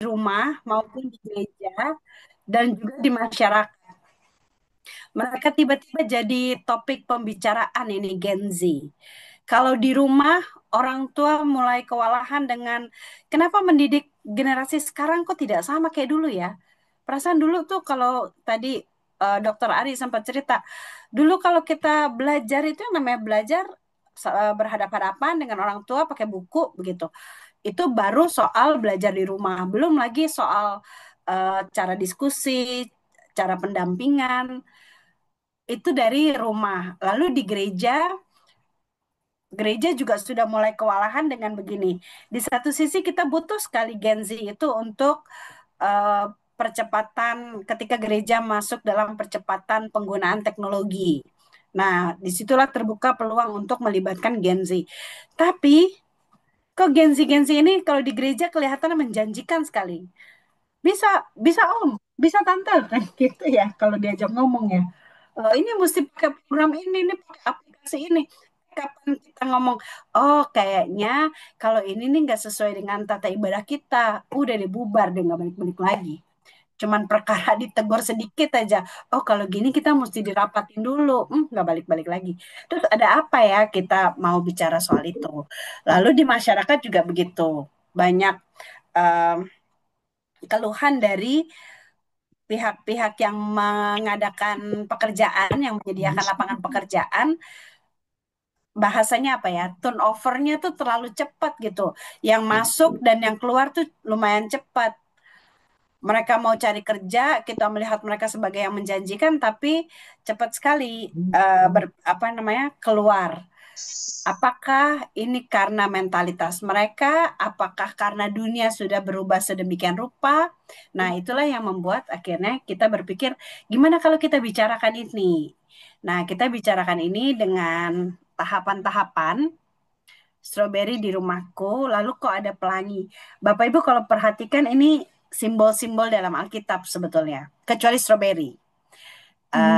rumah maupun di gereja dan juga di masyarakat. Mereka tiba-tiba jadi topik pembicaraan ini Gen Z. Kalau di rumah, orang tua mulai kewalahan dengan kenapa mendidik generasi sekarang kok tidak sama kayak dulu ya. Perasaan dulu tuh kalau tadi Dokter Ari sempat cerita, dulu kalau kita belajar itu yang namanya belajar berhadapan-hadapan dengan orang tua pakai buku begitu. Itu baru soal belajar di rumah, belum lagi soal cara diskusi, cara pendampingan itu dari rumah. Lalu di gereja, gereja juga sudah mulai kewalahan dengan begini. Di satu sisi kita butuh sekali Gen Z itu untuk eh, percepatan ketika gereja masuk dalam percepatan penggunaan teknologi. Nah, disitulah terbuka peluang untuk melibatkan Gen Z. Tapi kok Gen Z ini kalau di gereja kelihatannya menjanjikan sekali. Bisa, bisa Om, bisa Tante kan gitu ya kalau diajak ngomong ya. Ini mesti pakai program ini pakai aplikasi ini. Kapan kita ngomong, oh kayaknya kalau ini nih nggak sesuai dengan tata ibadah kita, udah dibubar deh nggak balik-balik lagi. Cuman perkara ditegur sedikit aja. Oh kalau gini kita mesti dirapatin dulu, nggak balik-balik lagi. Terus ada apa ya kita mau bicara soal itu? Lalu di masyarakat juga begitu, banyak em, keluhan dari pihak-pihak yang mengadakan pekerjaan, yang menyediakan lapangan pekerjaan, bahasanya apa ya, turnovernya tuh terlalu cepat gitu. Yang masuk dan yang keluar tuh lumayan cepat. Mereka mau cari kerja, kita melihat mereka sebagai yang menjanjikan, tapi cepat sekali apa namanya keluar. Apakah ini karena mentalitas mereka? Apakah karena dunia sudah berubah sedemikian rupa? Nah, itulah yang membuat akhirnya kita berpikir, gimana kalau kita bicarakan ini? Nah, kita bicarakan ini dengan tahapan-tahapan. Stroberi di rumahku, lalu kok ada pelangi. Bapak Ibu kalau perhatikan ini simbol-simbol dalam Alkitab sebetulnya, kecuali stroberi.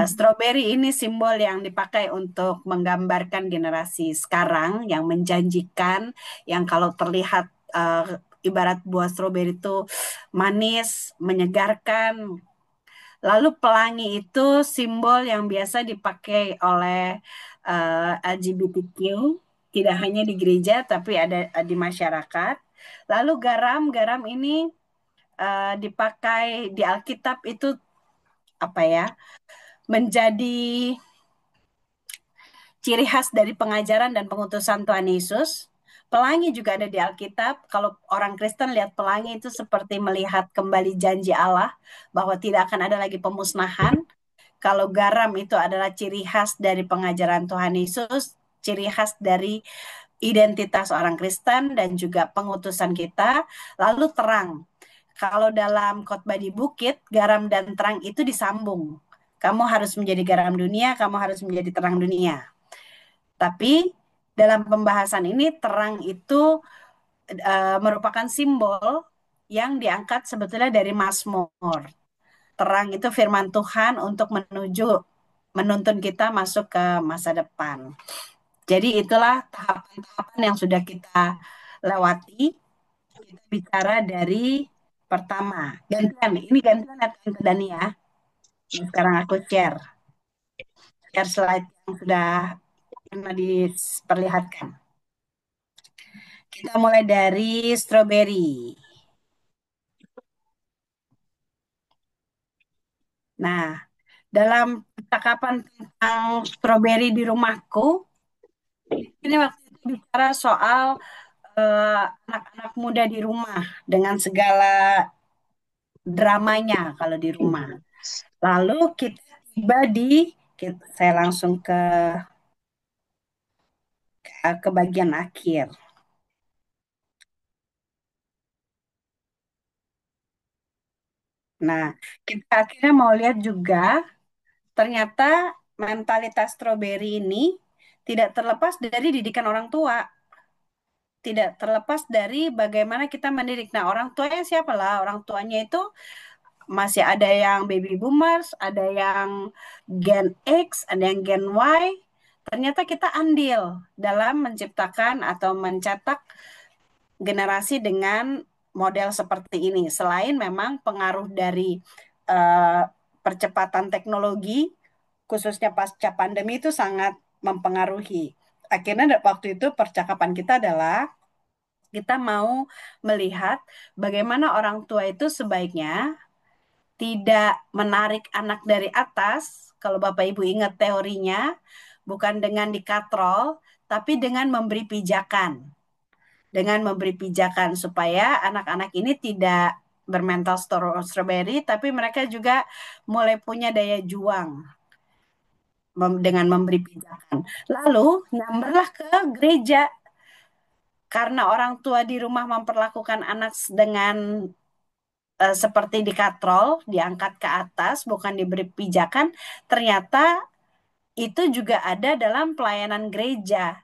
Strawberry ini simbol yang dipakai untuk menggambarkan generasi sekarang yang menjanjikan, yang kalau terlihat ibarat buah stroberi itu manis, menyegarkan. Lalu pelangi itu simbol yang biasa dipakai oleh LGBTQ, tidak hanya di gereja tapi ada di masyarakat. Lalu garam ini dipakai di Alkitab itu apa ya? Menjadi ciri khas dari pengajaran dan pengutusan Tuhan Yesus. Pelangi juga ada di Alkitab. Kalau orang Kristen lihat pelangi itu seperti melihat kembali janji Allah bahwa tidak akan ada lagi pemusnahan. Kalau garam itu adalah ciri khas dari pengajaran Tuhan Yesus, ciri khas dari identitas orang Kristen dan juga pengutusan kita. Lalu terang. Kalau dalam khotbah di bukit, garam dan terang itu disambung. Kamu harus menjadi garam dunia, kamu harus menjadi terang dunia. Tapi dalam pembahasan ini terang itu merupakan simbol yang diangkat sebetulnya dari Mazmur. Terang itu firman Tuhan untuk menuntun kita masuk ke masa depan. Jadi itulah tahapan-tahapan yang sudah kita lewati. Kita bicara dari pertama. Gantian, ini gantian ya Tante Dani ya. Sekarang aku share slide yang sudah pernah diperlihatkan. Kita mulai dari strawberry. Nah, dalam percakapan tentang strawberry di rumahku, ini waktu itu bicara soal anak-anak muda di rumah dengan segala dramanya kalau di rumah. Lalu kita tiba saya langsung ke bagian akhir. Nah, kita akhirnya mau lihat juga ternyata mentalitas strawberry ini tidak terlepas dari didikan orang tua, tidak terlepas dari bagaimana kita mendidik. Nah, orang tuanya siapa lah? Orang tuanya itu masih ada yang baby boomers, ada yang Gen X, ada yang Gen Y. Ternyata kita andil dalam menciptakan atau mencetak generasi dengan model seperti ini. Selain memang pengaruh dari eh, percepatan teknologi, khususnya pasca pandemi itu sangat mempengaruhi. Akhirnya waktu itu percakapan kita adalah kita mau melihat bagaimana orang tua itu sebaiknya tidak menarik anak dari atas. Kalau Bapak Ibu ingat teorinya, bukan dengan dikatrol, tapi dengan memberi pijakan. Dengan memberi pijakan supaya anak-anak ini tidak bermental strawberry, tapi mereka juga mulai punya daya juang dengan memberi pijakan. Lalu nyamberlah ke gereja karena orang tua di rumah memperlakukan anak dengan seperti dikatrol, diangkat ke atas, bukan diberi pijakan. Ternyata itu juga ada dalam pelayanan gereja.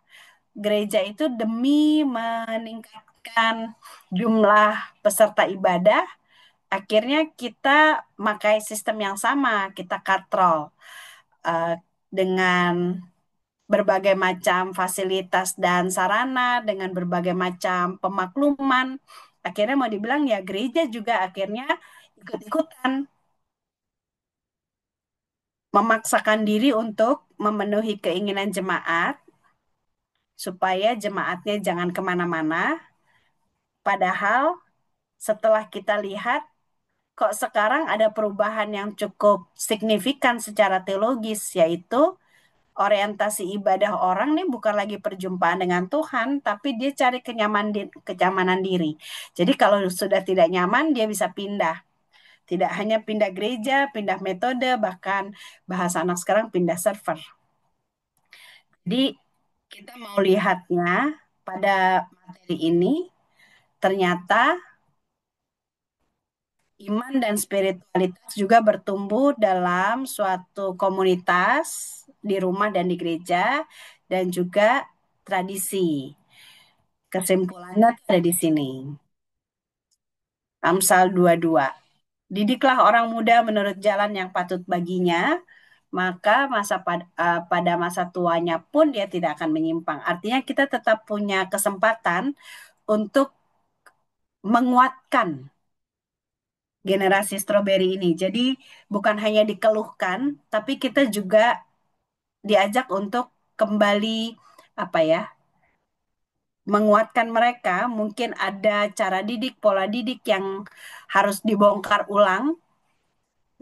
Gereja itu demi meningkatkan jumlah peserta ibadah, akhirnya kita pakai sistem yang sama, kita katrol eh, dengan berbagai macam fasilitas dan sarana, dengan berbagai macam pemakluman. Akhirnya mau dibilang ya gereja juga akhirnya ikut-ikutan memaksakan diri untuk memenuhi keinginan jemaat supaya jemaatnya jangan kemana-mana. Padahal setelah kita lihat kok sekarang ada perubahan yang cukup signifikan secara teologis, yaitu orientasi ibadah orang nih bukan lagi perjumpaan dengan Tuhan, tapi dia cari kenyamanan diri. Jadi kalau sudah tidak nyaman, dia bisa pindah. Tidak hanya pindah gereja, pindah metode, bahkan bahasa anak sekarang pindah server. Jadi kita mau lihatnya pada materi ini, ternyata iman dan spiritualitas juga bertumbuh dalam suatu komunitas di rumah dan di gereja dan juga tradisi. Kesimpulannya ada di sini. Amsal 22. Didiklah orang muda menurut jalan yang patut baginya, maka pada masa tuanya pun dia tidak akan menyimpang. Artinya kita tetap punya kesempatan untuk menguatkan generasi stroberi ini. Jadi bukan hanya dikeluhkan, tapi kita juga diajak untuk kembali apa ya, menguatkan mereka. Mungkin ada cara didik, pola didik yang harus dibongkar ulang.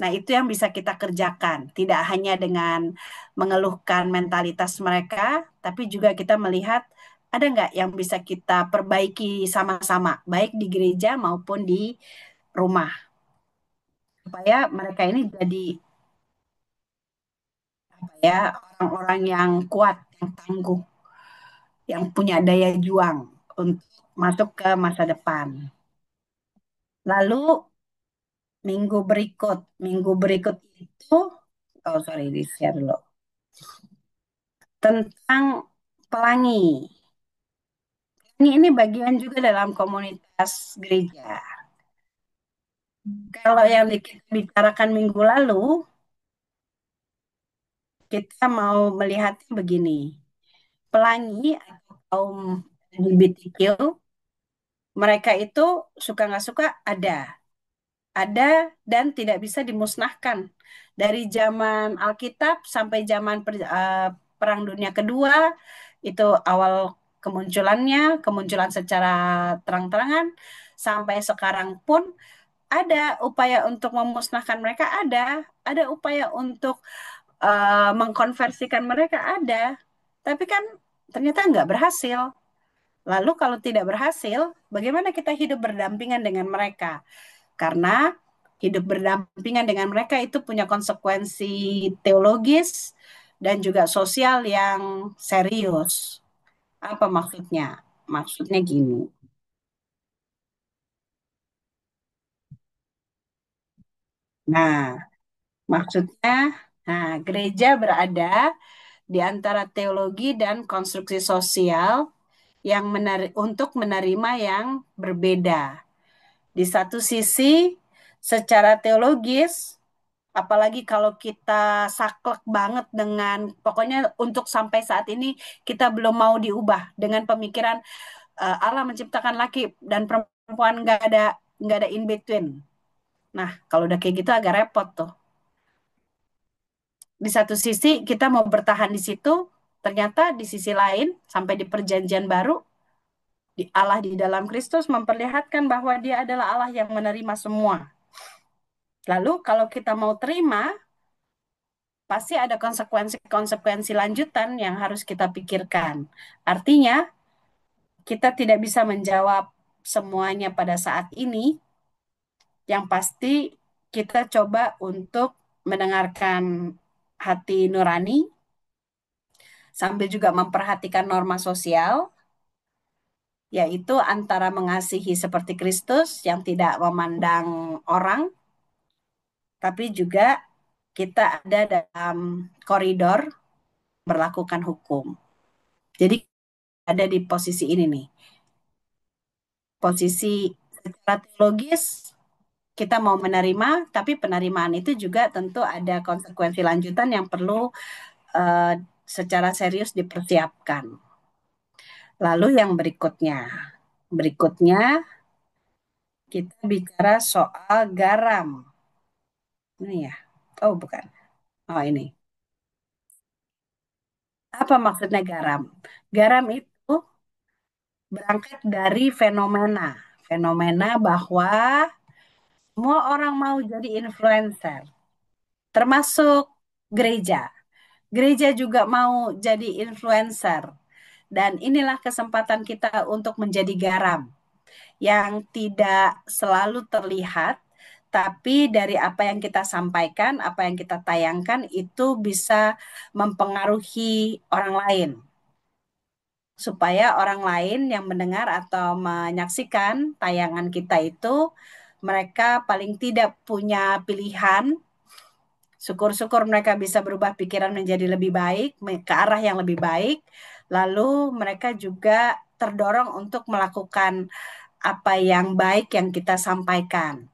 Nah, itu yang bisa kita kerjakan. Tidak hanya dengan mengeluhkan mentalitas mereka, tapi juga kita melihat ada nggak yang bisa kita perbaiki sama-sama, baik di gereja maupun di rumah, supaya mereka ini jadi ya orang-orang yang kuat, yang tangguh, yang punya daya juang untuk masuk ke masa depan. Lalu minggu berikut itu, oh sorry, di share dulu tentang pelangi. Ini bagian juga dalam komunitas gereja. Kalau yang kita bicarakan minggu lalu, kita mau melihatnya begini. Pelangi atau kaum LGBTQ, mereka itu suka nggak suka ada dan tidak bisa dimusnahkan. Dari zaman Alkitab sampai zaman Perang Dunia Kedua, itu awal kemunculan secara terang-terangan, sampai sekarang pun ada upaya untuk memusnahkan mereka, ada upaya untuk mengkonversikan mereka ada, tapi kan ternyata nggak berhasil. Lalu kalau tidak berhasil, bagaimana kita hidup berdampingan dengan mereka? Karena hidup berdampingan dengan mereka itu punya konsekuensi teologis dan juga sosial yang serius. Apa maksudnya? Maksudnya gini. Nah, maksudnya, gereja berada di antara teologi dan konstruksi sosial yang untuk menerima yang berbeda. Di satu sisi, secara teologis, apalagi kalau kita saklek banget dengan, pokoknya untuk sampai saat ini kita belum mau diubah dengan pemikiran Allah menciptakan laki dan perempuan perempuan nggak ada in between. Nah, kalau udah kayak gitu agak repot tuh. Di satu sisi kita mau bertahan di situ, ternyata di sisi lain sampai di perjanjian baru, di Allah di dalam Kristus memperlihatkan bahwa Dia adalah Allah yang menerima semua. Lalu kalau kita mau terima, pasti ada konsekuensi-konsekuensi lanjutan yang harus kita pikirkan. Artinya, kita tidak bisa menjawab semuanya pada saat ini. Yang pasti kita coba untuk mendengarkan hati nurani sambil juga memperhatikan norma sosial, yaitu antara mengasihi seperti Kristus yang tidak memandang orang, tapi juga kita ada dalam koridor berlakukan hukum. Jadi ada di posisi ini nih, posisi secara teologis kita mau menerima, tapi penerimaan itu juga tentu ada konsekuensi lanjutan yang perlu eh, secara serius dipersiapkan. Lalu yang berikutnya kita bicara soal garam. Ini ya, oh bukan, oh ini. Apa maksudnya garam? Garam itu berangkat dari fenomena bahwa semua orang mau jadi influencer, termasuk gereja. Gereja juga mau jadi influencer. Dan inilah kesempatan kita untuk menjadi garam yang tidak selalu terlihat, tapi dari apa yang kita sampaikan, apa yang kita tayangkan itu bisa mempengaruhi orang lain. Supaya orang lain yang mendengar atau menyaksikan tayangan kita itu, mereka paling tidak punya pilihan. Syukur-syukur mereka bisa berubah pikiran menjadi lebih baik, ke arah yang lebih baik. Lalu mereka juga terdorong untuk melakukan apa yang baik yang kita sampaikan.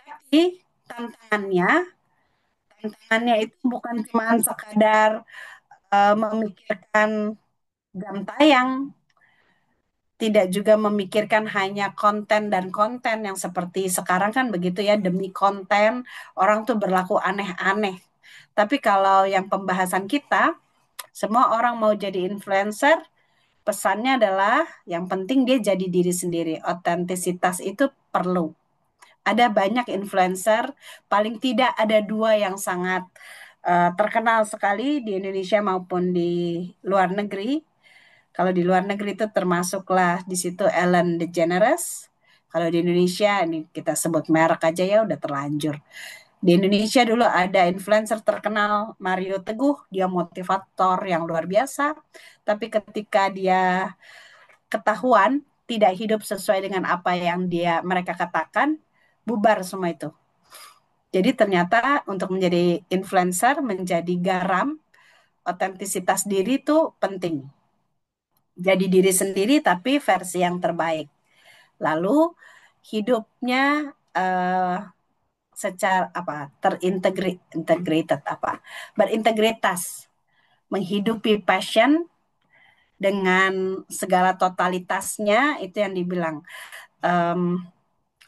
Tapi tantangannya, tantangannya itu bukan cuma sekadar memikirkan jam tayang, tidak juga memikirkan hanya konten dan konten yang seperti sekarang kan begitu ya, demi konten orang tuh berlaku aneh-aneh. Tapi kalau yang pembahasan kita, semua orang mau jadi influencer, pesannya adalah yang penting dia jadi diri sendiri. Otentisitas itu perlu. Ada banyak influencer, paling tidak ada dua yang sangat terkenal sekali di Indonesia maupun di luar negeri. Kalau di luar negeri itu termasuklah di situ Ellen DeGeneres. Kalau di Indonesia ini kita sebut merek aja ya udah terlanjur. Di Indonesia dulu ada influencer terkenal Mario Teguh, dia motivator yang luar biasa. Tapi ketika dia ketahuan tidak hidup sesuai dengan apa yang mereka katakan, bubar semua itu. Jadi ternyata untuk menjadi influencer, menjadi garam, otentisitas diri itu penting. Jadi diri sendiri tapi versi yang terbaik. Lalu hidupnya eh, secara apa integrated apa berintegritas, menghidupi passion dengan segala totalitasnya itu yang dibilang em,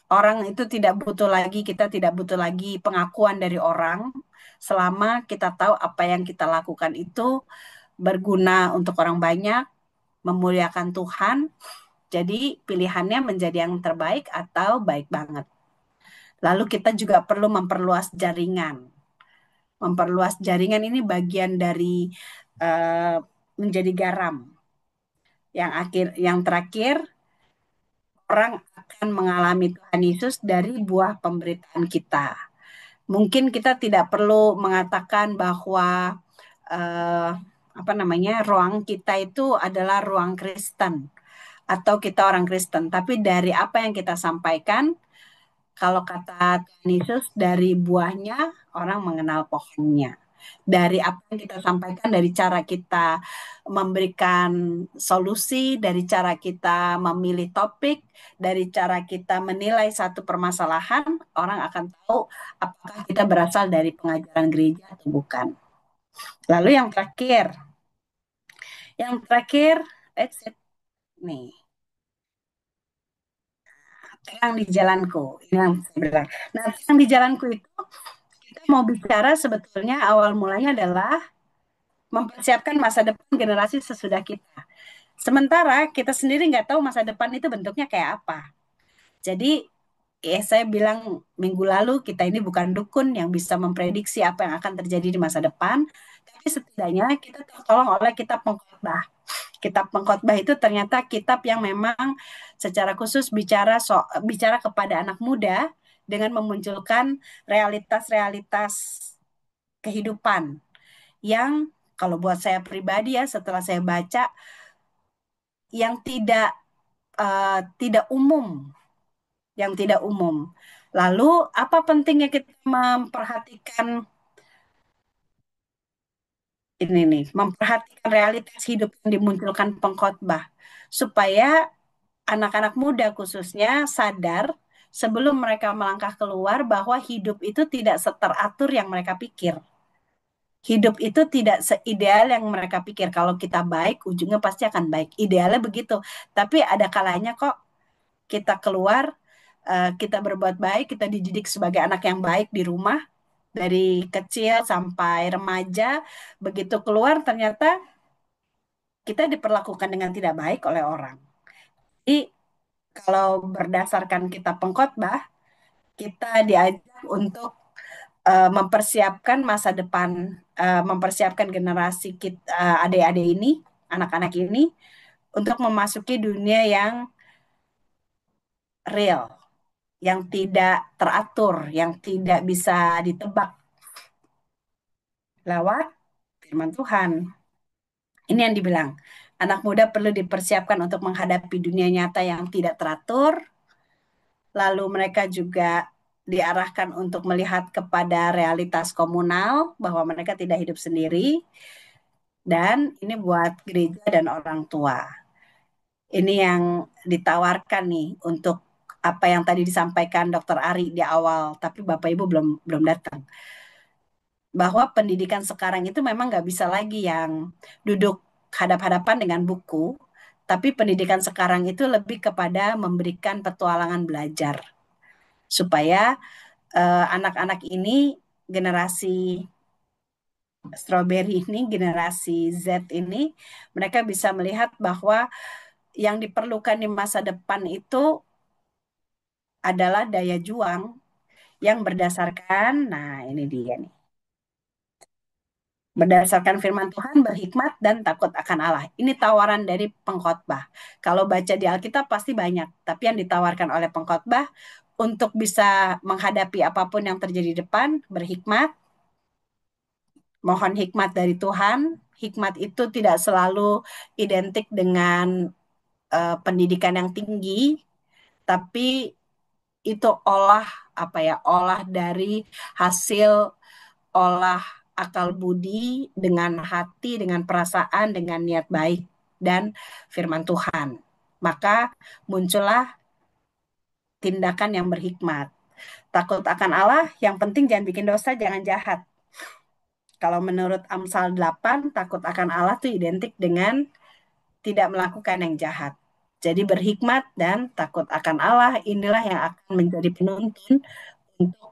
orang itu tidak butuh lagi kita tidak butuh lagi pengakuan dari orang selama kita tahu apa yang kita lakukan itu berguna untuk orang banyak, memuliakan Tuhan. Jadi pilihannya menjadi yang terbaik atau baik banget. Lalu kita juga perlu memperluas jaringan. Memperluas jaringan ini bagian dari uh, menjadi garam. Yang terakhir, orang akan mengalami Tuhan Yesus dari buah pemberitaan kita. Mungkin kita tidak perlu mengatakan bahwa uh, apa namanya ruang kita itu adalah ruang Kristen atau kita orang Kristen, tapi dari apa yang kita sampaikan, kalau kata Tuhan Yesus, dari buahnya orang mengenal pohonnya. Dari apa yang kita sampaikan, dari cara kita memberikan solusi, dari cara kita memilih topik, dari cara kita menilai satu permasalahan, orang akan tahu apakah kita berasal dari pengajaran gereja atau bukan. Lalu yang terakhir, exit nih. terang di jalanku. Ini yang saya bilang. Nah, terang di jalanku itu kita mau bicara sebetulnya awal mulanya adalah mempersiapkan masa depan generasi sesudah kita. Sementara kita sendiri nggak tahu masa depan itu bentuknya kayak apa. Jadi saya bilang minggu lalu kita ini bukan dukun yang bisa memprediksi apa yang akan terjadi di masa depan, tapi setidaknya kita tertolong oleh kitab pengkhotbah. Kitab pengkhotbah itu ternyata kitab yang memang secara khusus bicara kepada anak muda dengan memunculkan realitas-realitas kehidupan yang kalau buat saya pribadi ya setelah saya baca yang tidak umum, yang tidak umum. Lalu apa pentingnya kita memperhatikan ini nih, memperhatikan realitas hidup yang dimunculkan pengkhotbah supaya anak-anak muda khususnya sadar sebelum mereka melangkah keluar bahwa hidup itu tidak seteratur yang mereka pikir. Hidup itu tidak seideal yang mereka pikir. Kalau kita baik, ujungnya pasti akan baik. Idealnya begitu. Tapi ada kalanya kok kita keluar, kita berbuat baik, kita dididik sebagai anak yang baik di rumah, dari kecil sampai remaja, begitu keluar ternyata kita diperlakukan dengan tidak baik oleh orang. Jadi kalau berdasarkan kitab pengkhotbah, kita diajak untuk mempersiapkan masa depan, mempersiapkan generasi kita, adik-adik ini, anak-anak ini, untuk memasuki dunia yang real, yang tidak teratur, yang tidak bisa ditebak lewat firman Tuhan. Ini yang dibilang, anak muda perlu dipersiapkan untuk menghadapi dunia nyata yang tidak teratur, lalu mereka juga diarahkan untuk melihat kepada realitas komunal, bahwa mereka tidak hidup sendiri, dan ini buat gereja dan orang tua. Ini yang ditawarkan nih untuk apa yang tadi disampaikan Dokter Ari di awal, tapi Bapak Ibu belum belum datang. Bahwa pendidikan sekarang itu memang nggak bisa lagi yang duduk hadap-hadapan dengan buku, tapi pendidikan sekarang itu lebih kepada memberikan petualangan belajar supaya anak-anak ini generasi strawberry ini, generasi Z ini, mereka bisa melihat bahwa yang diperlukan di masa depan itu adalah daya juang yang berdasarkan, nah ini dia nih, berdasarkan firman Tuhan, berhikmat dan takut akan Allah. Ini tawaran dari pengkhotbah. Kalau baca di Alkitab pasti banyak, tapi yang ditawarkan oleh pengkhotbah untuk bisa menghadapi apapun yang terjadi di depan, berhikmat, mohon hikmat dari Tuhan. Hikmat itu tidak selalu identik dengan pendidikan yang tinggi, tapi itu apa ya, olah dari hasil olah akal budi dengan hati, dengan perasaan, dengan niat baik dan firman Tuhan. Maka muncullah tindakan yang berhikmat. Takut akan Allah, yang penting jangan bikin dosa, jangan jahat. Kalau menurut Amsal 8, takut akan Allah itu identik dengan tidak melakukan yang jahat. Jadi berhikmat dan takut akan Allah inilah yang akan menjadi penuntun untuk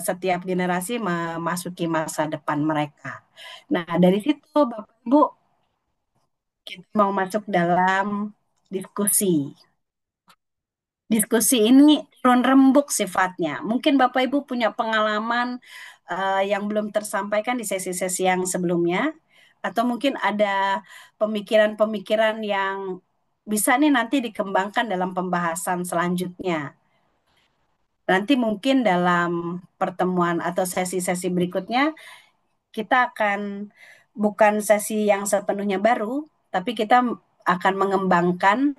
setiap generasi memasuki masa depan mereka. Nah, dari situ Bapak Ibu kita mau masuk dalam diskusi. Diskusi ini turun rembuk sifatnya. Mungkin Bapak Ibu punya pengalaman yang belum tersampaikan di sesi-sesi yang sebelumnya, atau mungkin ada pemikiran-pemikiran yang bisa nih nanti dikembangkan dalam pembahasan selanjutnya. Nanti mungkin dalam pertemuan atau sesi-sesi berikutnya kita akan bukan sesi yang sepenuhnya baru, tapi kita akan mengembangkan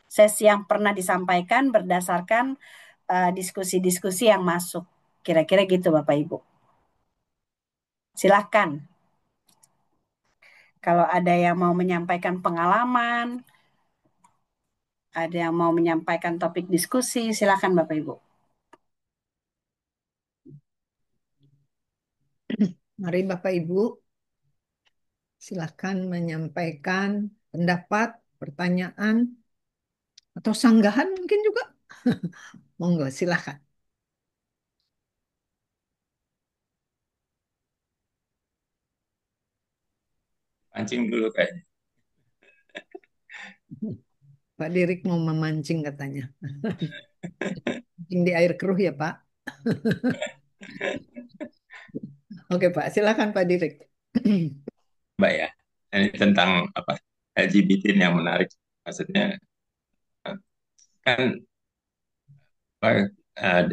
sesi yang pernah disampaikan berdasarkan diskusi-diskusi yang masuk. Kira-kira gitu Bapak Ibu. Silahkan. Kalau ada yang mau menyampaikan pengalaman, ada yang mau menyampaikan topik diskusi, silahkan Bapak Ibu. Mari Bapak Ibu, silakan menyampaikan pendapat, pertanyaan, atau sanggahan mungkin juga. Monggo, silahkan. Pancing dulu kayaknya. Pak Dirik mau memancing katanya. Mancing di air keruh ya, Pak. Oke, Pak. Silahkan Pak Dirik. Mbak ya. Ini tentang apa LGBT ini yang menarik. Maksudnya kan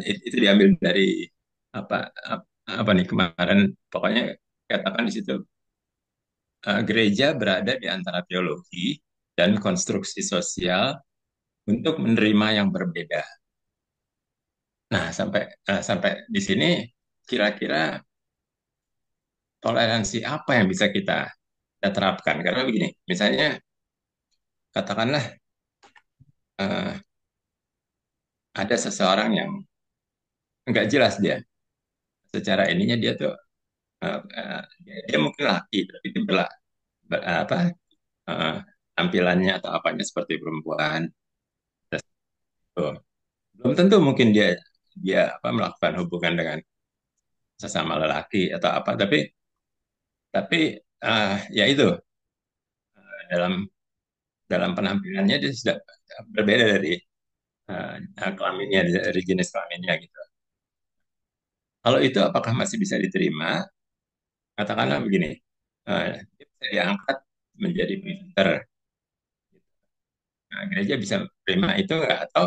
itu diambil dari apa apa nih kemarin pokoknya katakan di situ gereja berada di antara teologi dan konstruksi sosial untuk menerima yang berbeda. Nah, sampai di sini kira-kira toleransi apa yang bisa kita terapkan? Karena begini, misalnya katakanlah eh, ada seseorang yang nggak jelas dia secara ininya dia tuh dia mungkin laki tapi itu apa eh, tampilannya atau apanya seperti perempuan. Terus, tuh. Belum tentu mungkin dia dia apa melakukan hubungan dengan sesama lelaki atau apa, tapi ya itu dalam dalam penampilannya dia sudah berbeda dari kelaminnya, dari jenis kelaminnya gitu. Kalau itu apakah masih bisa diterima? Katakanlah begini, dia bisa diangkat menjadi presenter. Nah, gereja bisa terima itu nggak? Atau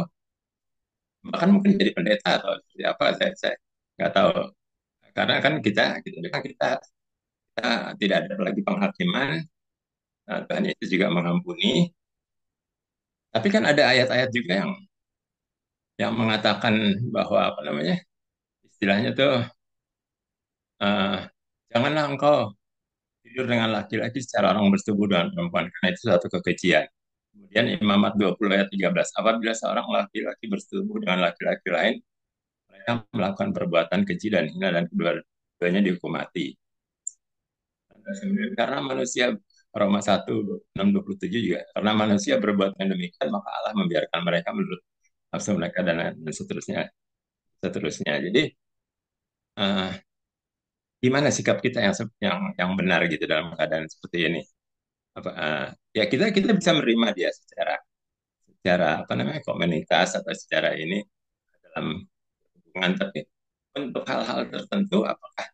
bahkan mungkin jadi pendeta atau seperti apa? Saya nggak tahu. Karena kan kita tidak ada lagi penghakiman. Nah, Tuhan Yesus juga mengampuni. Tapi kan ada ayat-ayat juga yang mengatakan bahwa apa namanya istilahnya tuh eh, janganlah engkau tidur dengan laki-laki secara orang bersetubuh dengan perempuan karena itu suatu kekejian. Kemudian Imamat 20 ayat 13, apabila seorang laki-laki bersetubuh dengan laki-laki lain, mereka melakukan perbuatan keji dan hina dan kedua-duanya dihukum mati. Karena manusia Roma 1:6-27 juga, karena manusia berbuat yang demikian, maka Allah membiarkan mereka menurut nafsu mereka dan seterusnya. Seterusnya. Jadi, uh, gimana sikap kita yang benar gitu dalam keadaan seperti ini? Apa, ya kita kita bisa menerima dia secara secara apa namanya komunitas atau secara ini dalam hubungan, tapi untuk hal-hal tertentu apakah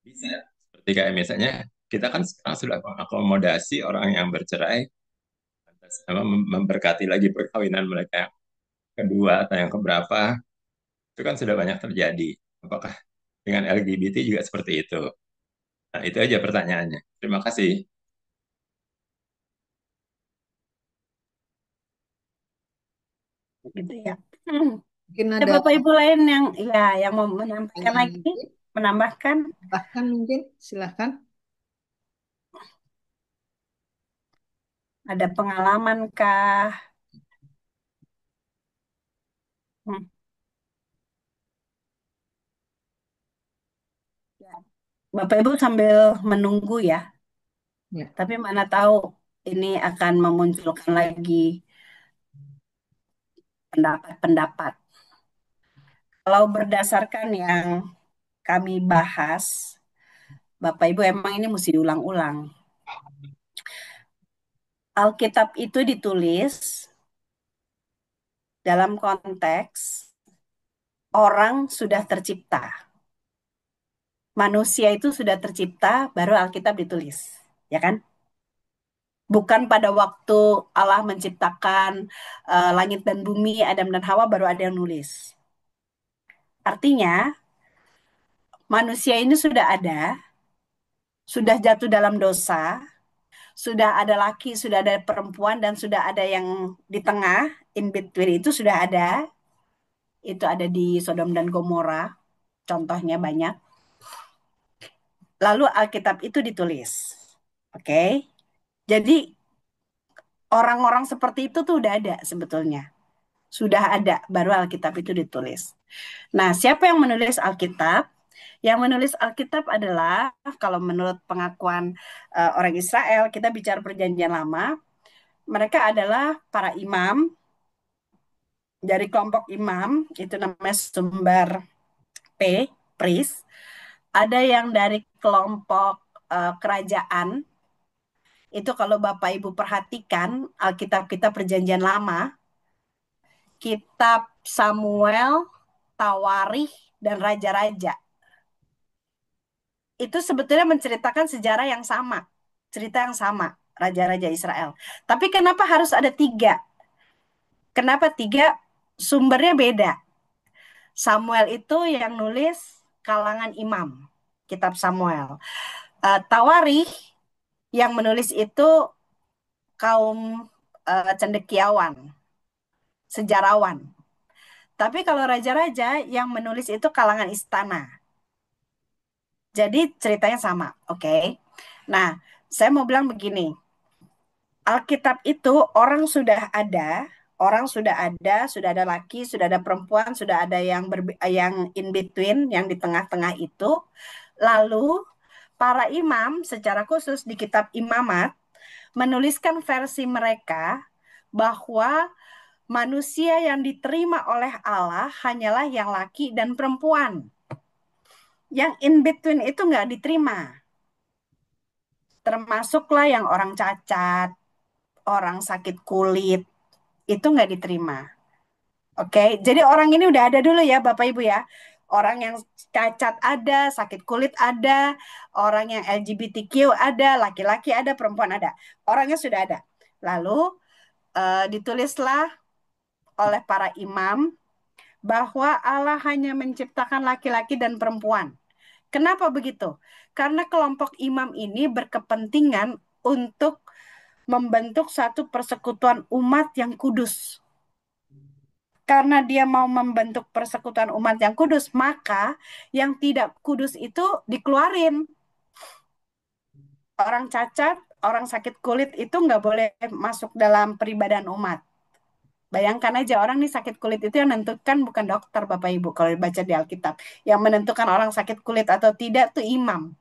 bisa seperti kayak misalnya kita kan sekarang sudah mengakomodasi orang yang bercerai sama memberkati lagi perkawinan mereka yang kedua atau yang keberapa itu kan sudah banyak terjadi. Apakah dengan LGBT juga seperti itu? Nah, itu aja pertanyaannya. Terima kasih. Gitu ya. Hmm. Mungkin Ada ada Bapak Ibu lain yang mau menyampaikan pertanyaan lagi, lagi. menambahkan, Bahkan mungkin silahkan. ada pengalaman kah? Hmm. Ya. Bapak Ibu sambil menunggu ya, Ya. tapi mana tahu ini akan memunculkan lagi pendapat-pendapat. Kalau berdasarkan yang kami bahas, Bapak Ibu emang ini mesti diulang-ulang. Alkitab itu ditulis dalam konteks orang sudah tercipta. Manusia itu sudah tercipta, baru Alkitab ditulis. Ya kan? Bukan pada waktu Allah menciptakan langit dan bumi, Adam dan Hawa, baru ada yang nulis. Artinya, manusia ini sudah ada, sudah jatuh dalam dosa, sudah ada laki, sudah ada perempuan, dan sudah ada yang di tengah, in between itu sudah ada. Itu ada di Sodom dan Gomora, contohnya banyak. Lalu Alkitab itu ditulis. Oke. Jadi orang-orang seperti itu tuh udah ada sebetulnya. Sudah ada, baru Alkitab itu ditulis. Nah, siapa yang menulis Alkitab? Yang menulis Alkitab adalah, kalau menurut pengakuan orang Israel, kita bicara perjanjian lama, mereka adalah para imam, Dari kelompok imam, itu namanya sumber P, priest. Ada yang dari kelompok kerajaan. Itu kalau Bapak Ibu perhatikan Alkitab kita Perjanjian Lama, kitab Samuel, Tawarikh, dan Raja-Raja. Itu sebetulnya menceritakan sejarah yang sama. Cerita yang sama, Raja-Raja Israel. Tapi kenapa harus ada tiga? Kenapa tiga? Sumbernya beda. Samuel itu yang nulis kalangan imam, kitab Samuel. Tawarikh yang menulis itu kaum cendekiawan, sejarawan. Tapi kalau raja-raja yang menulis itu kalangan istana. Jadi ceritanya sama, oke? Nah, saya mau bilang begini. Alkitab itu sudah ada laki, sudah ada perempuan, sudah ada yang in between, yang di tengah-tengah itu. Lalu para imam secara khusus di kitab Imamat menuliskan versi mereka bahwa manusia yang diterima oleh Allah hanyalah yang laki dan perempuan. Yang in between itu nggak diterima. Termasuklah yang orang cacat, orang sakit kulit, itu nggak diterima. Oke, jadi orang ini udah ada dulu ya Bapak Ibu ya. Orang yang cacat ada, sakit kulit ada, orang yang LGBTQ ada, laki-laki ada, perempuan ada. Orangnya sudah ada. Lalu ditulislah oleh para imam bahwa Allah hanya menciptakan laki-laki dan perempuan. Kenapa begitu? Karena kelompok imam ini berkepentingan untuk membentuk satu persekutuan umat yang kudus. Karena dia mau membentuk persekutuan umat yang kudus, maka yang tidak kudus itu dikeluarin. Orang cacat, orang sakit kulit itu nggak boleh masuk dalam peribadahan umat. Bayangkan aja orang nih sakit kulit itu yang menentukan bukan dokter Bapak Ibu kalau dibaca di Alkitab. Yang menentukan orang sakit kulit atau tidak tuh imam.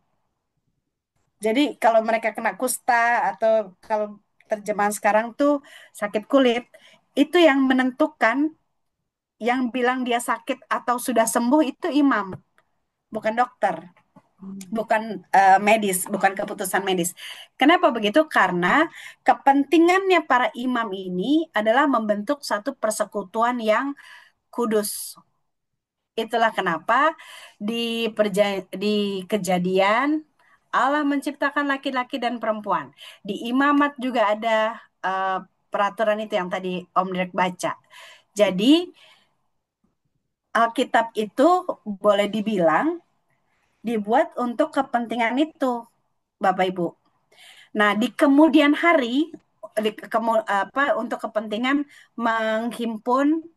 Jadi kalau mereka kena kusta atau kalau terjemahan sekarang tuh sakit kulit, itu yang menentukan, yang bilang dia sakit atau sudah sembuh itu imam, bukan dokter, bukan medis, bukan keputusan medis. Kenapa begitu? Karena kepentingannya para imam ini adalah membentuk satu persekutuan yang kudus. Itulah kenapa di Kejadian Allah menciptakan laki-laki dan perempuan. Di Imamat juga ada peraturan itu yang tadi Om Dirk baca. Jadi Alkitab itu boleh dibilang dibuat untuk kepentingan itu, Bapak Ibu. Nah, di kemudian hari untuk kepentingan menghimpun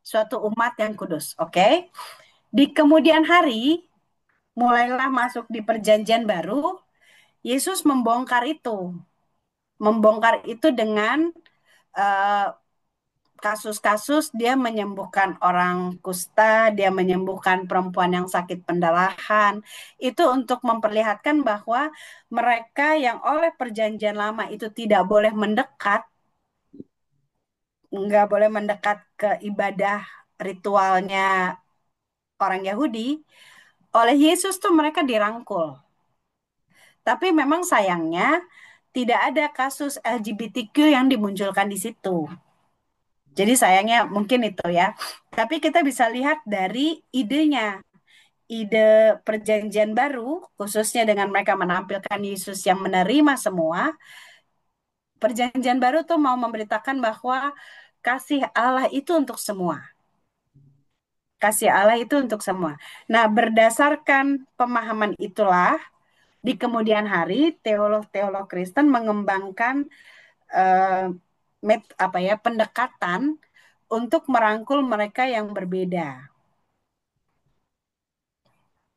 suatu umat yang kudus, oke? Di kemudian hari mulailah masuk di perjanjian baru, Yesus membongkar itu dengan eh, kasus-kasus dia menyembuhkan orang kusta, dia menyembuhkan perempuan yang sakit pendarahan. Itu untuk memperlihatkan bahwa mereka yang oleh perjanjian lama itu tidak boleh mendekat, nggak boleh mendekat ke ibadah ritualnya orang Yahudi, oleh Yesus tuh mereka dirangkul. Tapi memang sayangnya tidak ada kasus LGBTQ yang dimunculkan di situ. Jadi sayangnya mungkin itu ya. Tapi kita bisa lihat dari idenya. Ide perjanjian baru, khususnya dengan mereka menampilkan Yesus yang menerima semua. Perjanjian baru tuh mau memberitakan bahwa kasih Allah itu untuk semua. Kasih Allah itu untuk semua. Nah, berdasarkan pemahaman itulah, di kemudian hari teolog-teolog Kristen mengembangkan eh, pendekatan untuk merangkul mereka yang berbeda.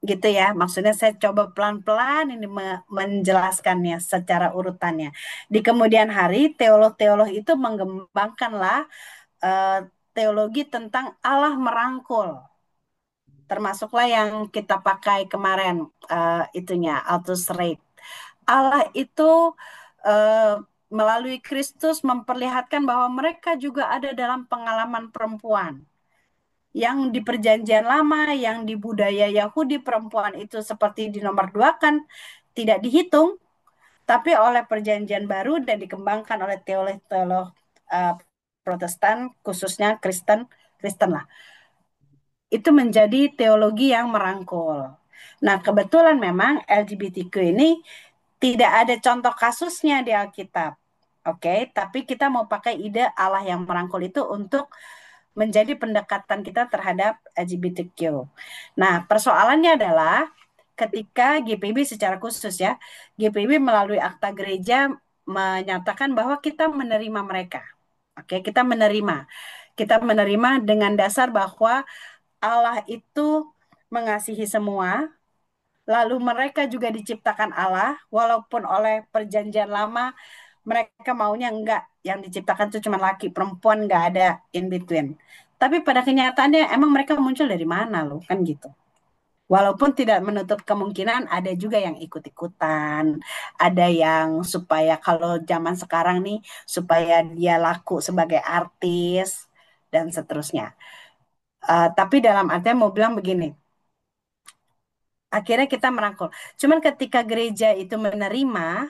Gitu ya, maksudnya saya coba pelan-pelan ini menjelaskannya secara urutannya. Di kemudian hari teolog-teolog itu mengembangkanlah eh, teologi tentang Allah merangkul, termasuklah yang kita pakai kemarin itunya Altus Reid. Allah itu eh, melalui Kristus memperlihatkan bahwa mereka juga ada dalam pengalaman perempuan. Yang di perjanjian lama, yang di budaya Yahudi perempuan itu seperti dinomorduakan, tidak dihitung, tapi oleh perjanjian baru dan dikembangkan oleh teolog-teolog Protestan, khususnya Kristen lah. Itu menjadi teologi yang merangkul. Nah, kebetulan memang LGBTQ ini tidak ada contoh kasusnya di Alkitab. Oke, tapi kita mau pakai ide Allah yang merangkul itu untuk menjadi pendekatan kita terhadap LGBTQ. Nah, persoalannya adalah ketika GPIB secara khusus ya, GPIB melalui akta gereja menyatakan bahwa kita menerima mereka. Oke, kita menerima. Kita menerima dengan dasar bahwa Allah itu mengasihi semua, lalu mereka juga diciptakan Allah, walaupun oleh perjanjian lama mereka maunya enggak, yang diciptakan itu cuma laki, perempuan enggak ada in between. Tapi pada kenyataannya emang mereka muncul dari mana loh, kan gitu. Walaupun tidak menutup kemungkinan ada juga yang ikut-ikutan, ada yang supaya kalau zaman sekarang nih, supaya dia laku sebagai artis, dan seterusnya. Tapi dalam artian mau bilang begini, akhirnya kita merangkul. Cuman ketika gereja itu menerima,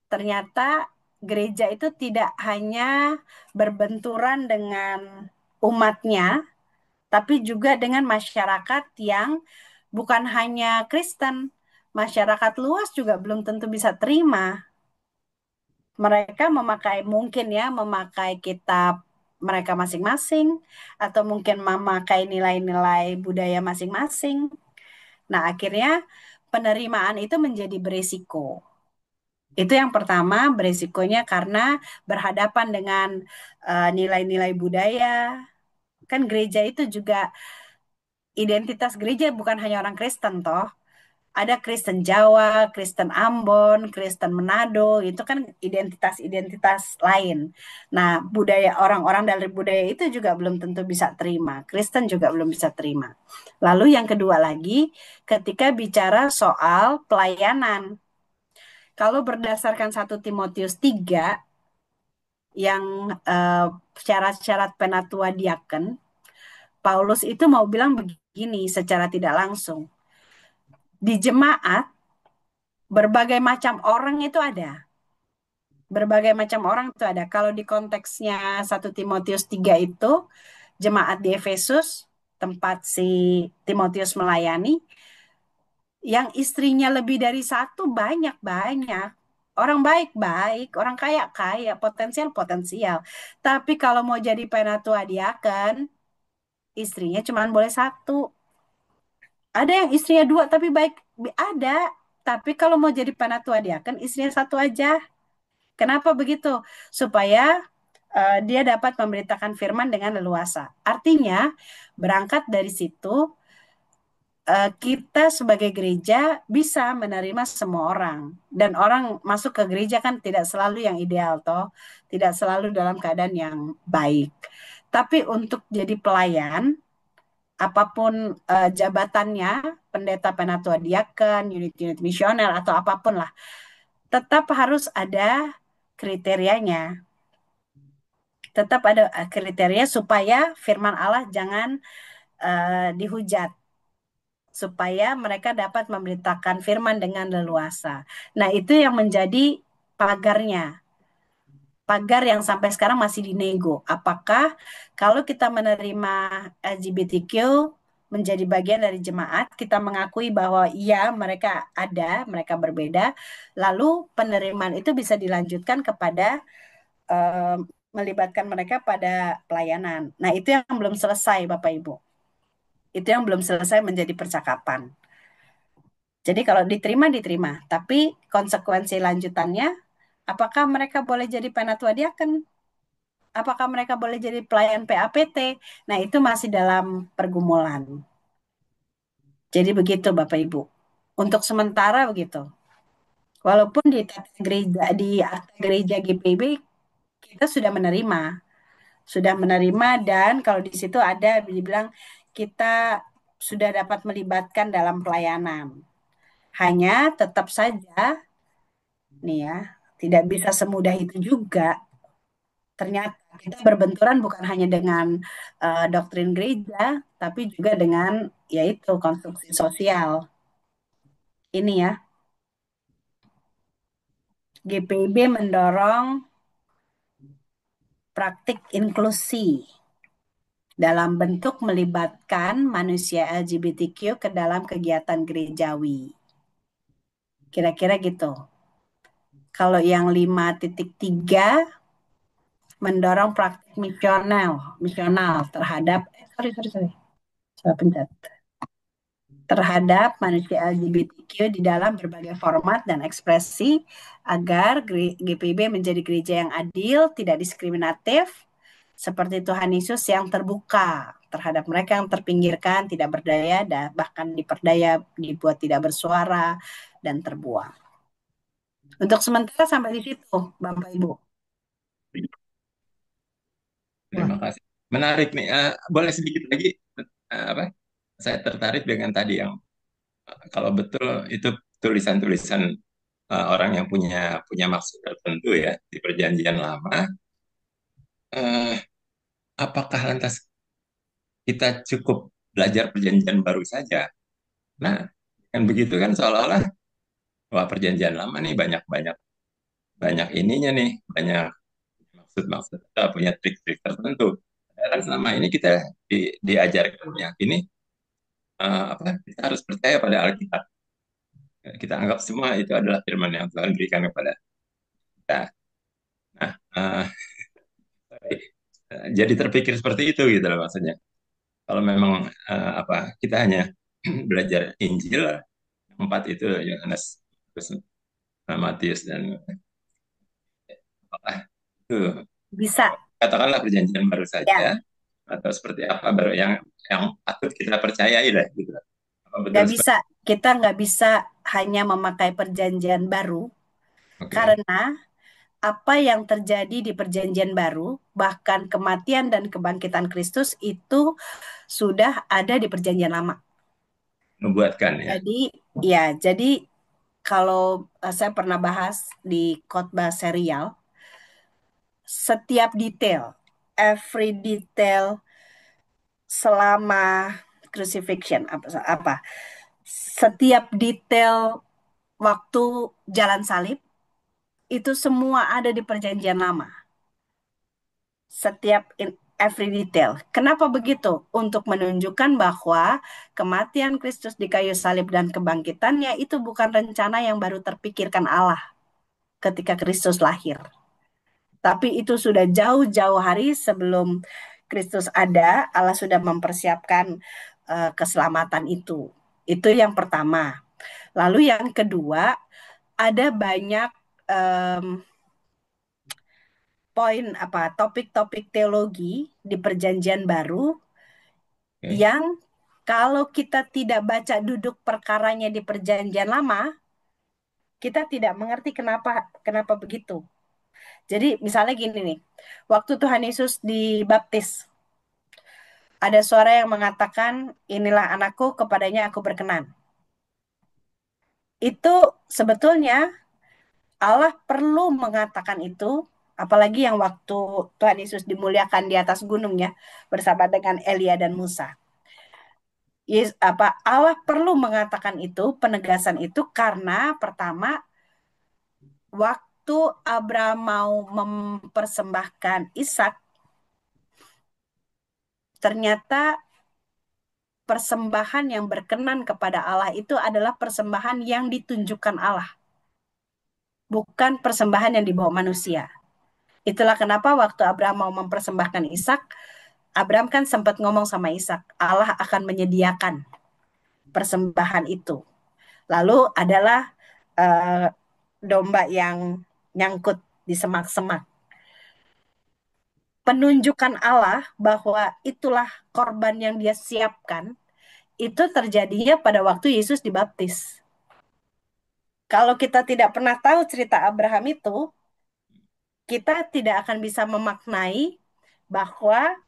ternyata gereja itu tidak hanya berbenturan dengan umatnya, tapi juga dengan masyarakat yang bukan hanya Kristen, masyarakat luas juga belum tentu bisa terima. Mereka mungkin ya memakai kitab mereka masing-masing, atau mungkin memakai nilai-nilai budaya masing-masing. Nah, akhirnya penerimaan itu menjadi beresiko. Itu yang pertama, beresikonya karena berhadapan dengan nilai-nilai budaya. Kan gereja itu juga, identitas gereja bukan hanya orang Kristen toh. Ada Kristen Jawa, Kristen Ambon, Kristen Manado, itu kan identitas-identitas lain. Nah, budaya orang-orang dari budaya itu juga belum tentu bisa terima. Kristen juga belum bisa terima. Lalu yang kedua lagi, ketika bicara soal pelayanan. Kalau berdasarkan 1 Timotius 3 yang syarat-syarat penatua diaken, Paulus itu mau bilang begini secara tidak langsung. Di jemaat, berbagai macam orang itu ada. Berbagai macam orang itu ada. Kalau di konteksnya 1 Timotius 3 itu, jemaat di Efesus, tempat si Timotius melayani, yang istrinya lebih dari satu banyak-banyak. Orang baik-baik, orang kaya-kaya, potensial-potensial. Tapi kalau mau jadi penatua diaken, istrinya cuma boleh satu. Ada yang istrinya dua tapi baik, ada. Tapi kalau mau jadi penatua diaken, istrinya satu aja. Kenapa begitu? Supaya dia dapat memberitakan firman dengan leluasa. Artinya, berangkat dari situ, kita sebagai gereja bisa menerima semua orang. Dan orang masuk ke gereja kan tidak selalu yang ideal, toh. Tidak selalu dalam keadaan yang baik. Tapi untuk jadi pelayan, apapun jabatannya, pendeta, penatua, diaken, unit-unit misioner, atau apapun lah, tetap harus ada kriterianya. Tetap ada kriteria supaya firman Allah jangan dihujat, supaya mereka dapat memberitakan firman dengan leluasa. Nah, itu yang menjadi pagarnya. Pagar yang sampai sekarang masih dinego. Apakah kalau kita menerima LGBTQ menjadi bagian dari jemaat, kita mengakui bahwa iya mereka ada, mereka berbeda, lalu penerimaan itu bisa dilanjutkan kepada eh, melibatkan mereka pada pelayanan. Nah, itu yang belum selesai, Bapak Ibu. Itu yang belum selesai menjadi percakapan. Jadi kalau diterima, diterima. Tapi konsekuensi lanjutannya, apakah mereka boleh jadi penatua diaken? Apakah mereka boleh jadi pelayan PAPT? Nah, itu masih dalam pergumulan. Jadi begitu, Bapak Ibu. Untuk sementara begitu. Walaupun di tata gereja, di akta gereja GPIB, kita sudah menerima. Sudah menerima, dan kalau di situ ada dibilang kita sudah dapat melibatkan dalam pelayanan. Hanya tetap saja nih ya, Tidak bisa semudah itu juga. Ternyata kita berbenturan bukan hanya dengan doktrin gereja, tapi juga dengan yaitu konstruksi sosial. Ini ya, GPIB mendorong praktik inklusi dalam bentuk melibatkan manusia LGBTQ ke dalam kegiatan gerejawi. Kira-kira gitu. Kalau yang 5.3 mendorong praktik misional terhadap sorry, salah pencet. Terhadap manusia LGBTQ di dalam berbagai format dan ekspresi agar GPIB menjadi gereja yang adil, tidak diskriminatif, seperti Tuhan Yesus yang terbuka terhadap mereka yang terpinggirkan, tidak berdaya, dan bahkan diperdaya, dibuat tidak bersuara, dan terbuang. Untuk sementara sampai di situ, Bapak Ibu. Terima kasih. Menarik nih. Boleh sedikit lagi apa? Saya tertarik dengan tadi yang kalau betul itu tulisan-tulisan orang yang punya punya maksud tertentu ya di Perjanjian Lama. eh, apakah lantas kita cukup belajar Perjanjian Baru saja? Nah, kan begitu kan seolah-olah wah Perjanjian Lama nih banyak-banyak banyak ininya nih, banyak maksud-maksud punya trik-trik tertentu. Dan selama ini kita diajarkan ini apa kita harus percaya pada Alkitab. Kita anggap semua itu adalah firman yang Tuhan berikan kepada kita. Nah, jadi terpikir seperti itu gitu loh maksudnya. Kalau memang apa kita hanya belajar Injil empat itu Yohanes, terus Matius dan apa itu Bisa, katakanlah perjanjian baru ya. saja atau seperti apa baru yang patut kita percayai lah gitu. Apa betul Nggak seperti bisa, kita nggak bisa hanya memakai perjanjian baru, oke. karena apa yang terjadi di perjanjian baru, bahkan kematian dan kebangkitan Kristus itu sudah ada di perjanjian lama. Membuatkan ya. Jadi kalau saya pernah bahas di khotbah serial, setiap detail, every detail selama crucifixion apa setiap detail waktu jalan salib itu semua ada di perjanjian lama. Setiap every detail. Kenapa begitu? Untuk menunjukkan bahwa kematian Kristus di kayu salib dan kebangkitannya itu bukan rencana yang baru terpikirkan Allah ketika Kristus lahir. Tapi itu sudah jauh-jauh hari sebelum Kristus ada, Allah sudah mempersiapkan keselamatan itu. Itu yang pertama. Lalu yang kedua, ada banyak poin topik-topik teologi di Perjanjian Baru Oke. yang kalau kita tidak baca duduk perkaranya di Perjanjian Lama, kita tidak mengerti kenapa begitu. Jadi misalnya gini nih, waktu Tuhan Yesus dibaptis, ada suara yang mengatakan, inilah anakku, kepadanya aku berkenan. Itu sebetulnya Allah perlu mengatakan itu, apalagi yang waktu Tuhan Yesus dimuliakan di atas gunung ya, bersama dengan Elia dan Musa. Allah perlu mengatakan itu, penegasan itu karena pertama, waktu Abraham mau mempersembahkan Ishak, ternyata persembahan yang berkenan kepada Allah itu adalah persembahan yang ditunjukkan Allah, bukan persembahan yang dibawa manusia. Itulah kenapa waktu Abraham mau mempersembahkan Ishak, Abraham kan sempat ngomong sama Ishak, Allah akan menyediakan persembahan itu. Lalu adalah domba yang nyangkut di semak-semak. Penunjukan Allah bahwa itulah korban yang dia siapkan, itu terjadinya pada waktu Yesus dibaptis. Kalau kita tidak pernah tahu cerita Abraham itu, kita tidak akan bisa memaknai bahwa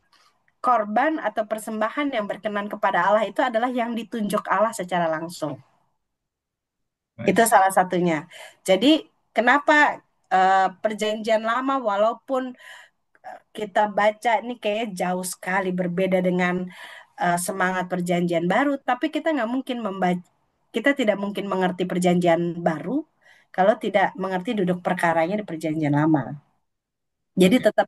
korban atau persembahan yang berkenan kepada Allah itu adalah yang ditunjuk Allah secara langsung. Baik. Itu salah satunya. Jadi kenapa Perjanjian Lama, walaupun kita baca ini kayak jauh sekali berbeda dengan semangat Perjanjian Baru, tapi kita nggak mungkin membaca, kita tidak mungkin mengerti Perjanjian Baru kalau tidak mengerti duduk perkaranya di Perjanjian Lama. Jadi Oke, tetap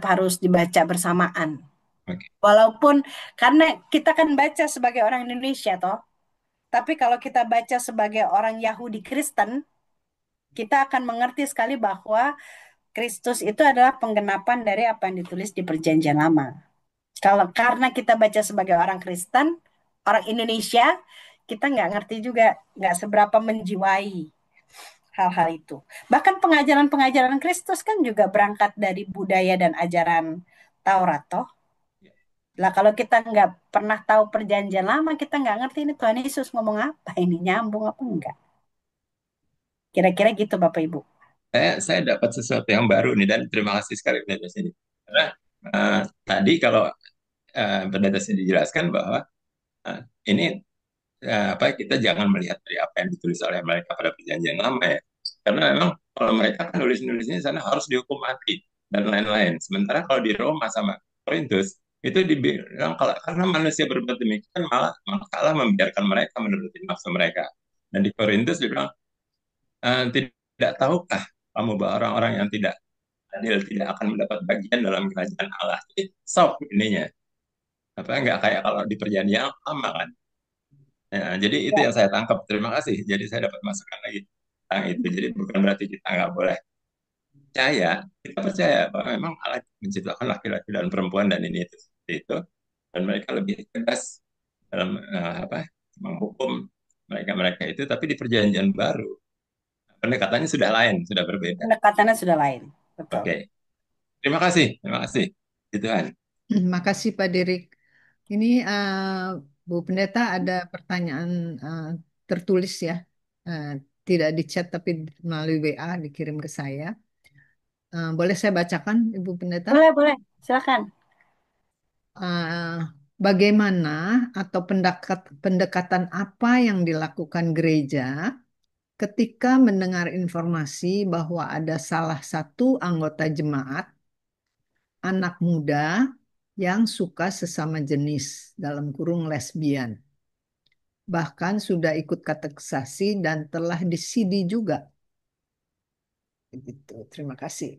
harus dibaca bersamaan. oke. Walaupun karena kita kan baca sebagai orang Indonesia toh, tapi kalau kita baca sebagai orang Yahudi Kristen, kita akan mengerti sekali bahwa Kristus itu adalah penggenapan dari apa yang ditulis di Perjanjian Lama. Kalau karena kita baca sebagai orang Kristen, orang Indonesia, kita nggak ngerti juga, nggak seberapa menjiwai hal-hal itu. Bahkan pengajaran-pengajaran Kristus kan juga berangkat dari budaya dan ajaran Taurat, toh. Lah kalau kita nggak pernah tahu Perjanjian Lama, kita nggak ngerti ini Tuhan Yesus ngomong apa, ini nyambung apa enggak. Kira-kira gitu Bapak Ibu. Saya dapat sesuatu yang baru nih dan terima kasih sekali pendeta sini. Karena tadi kalau pendeta sini dijelaskan bahwa eh, ini apa kita jangan melihat dari apa yang ditulis oleh mereka pada perjanjian lama ya. Karena memang kalau mereka kan nulis-nulisnya di sana harus dihukum mati dan lain-lain. Sementara kalau di Roma sama Korintus itu dibilang kalau karena manusia berbuat demikian malah Allah membiarkan mereka menuruti nafsu mereka. Dan di Korintus dibilang tidak tahukah kamu bahwa orang-orang yang tidak adil tidak akan mendapat bagian dalam kerajaan Allah. Jadi soft ininya. Apa nggak kayak kalau di perjanjian lama kan. Ya, jadi itu Ya, yang saya tangkap. Terima kasih. Jadi saya dapat masukan lagi tentang itu. Jadi bukan berarti kita nggak boleh percaya. Kita percaya bahwa memang Allah menciptakan laki-laki dan perempuan dan ini itu seperti itu. Dan mereka lebih tegas dalam apa menghukum mereka-mereka itu. Tapi di perjanjian baru pendekatannya sudah lain, sudah berbeda. pendekatannya sudah lain. Betul. Oke, terima kasih, terima kasih. Itu Tuhan. Makasih Pak Dirik. Ini Bu Pendeta ada pertanyaan eh, tertulis ya. Eh, Tidak di chat tapi melalui WA dikirim ke saya. Boleh saya bacakan Ibu Pendeta? Boleh, boleh. Silakan. Eh, Bagaimana atau pendekatan apa yang dilakukan gereja ketika mendengar informasi bahwa ada salah satu anggota jemaat anak muda yang suka sesama jenis dalam kurung lesbian, bahkan sudah ikut katekisasi dan telah disidi juga. Begitu. Terima kasih.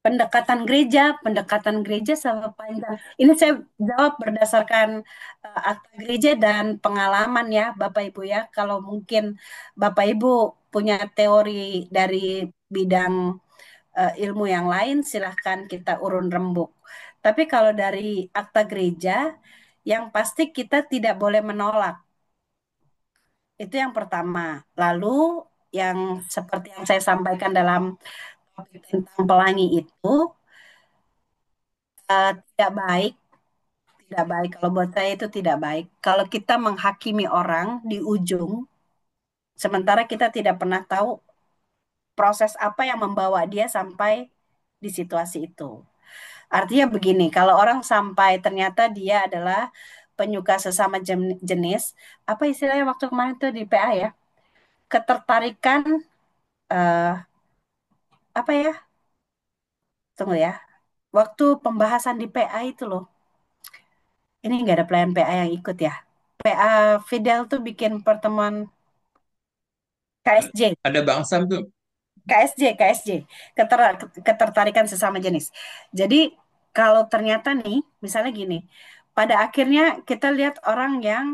Pendekatan gereja sama panjang. Ini saya jawab berdasarkan akta gereja dan pengalaman ya, Bapak Ibu ya. Kalau mungkin Bapak Ibu punya teori dari bidang ilmu yang lain, silahkan kita urun rembuk. Tapi kalau dari akta gereja, yang pasti kita tidak boleh menolak. Itu yang pertama. Lalu yang seperti yang saya sampaikan dalam topik tentang pelangi itu, tidak baik, tidak baik. Kalau buat saya itu tidak baik. Kalau kita menghakimi orang di ujung, sementara kita tidak pernah tahu proses apa yang membawa dia sampai di situasi itu. Artinya begini, kalau orang sampai ternyata dia adalah penyuka sesama jenis, apa istilahnya waktu kemarin itu di PA ya, ketertarikan eh, apa ya? Tunggu ya. Waktu pembahasan di PA itu loh, ini nggak ada pelayan PA yang ikut ya. PA Fidel tuh bikin pertemuan KSJ, Ada Bang Sam tuh. KSJ, ketertarikan sesama jenis. Jadi kalau ternyata nih, misalnya gini, pada akhirnya kita lihat orang yang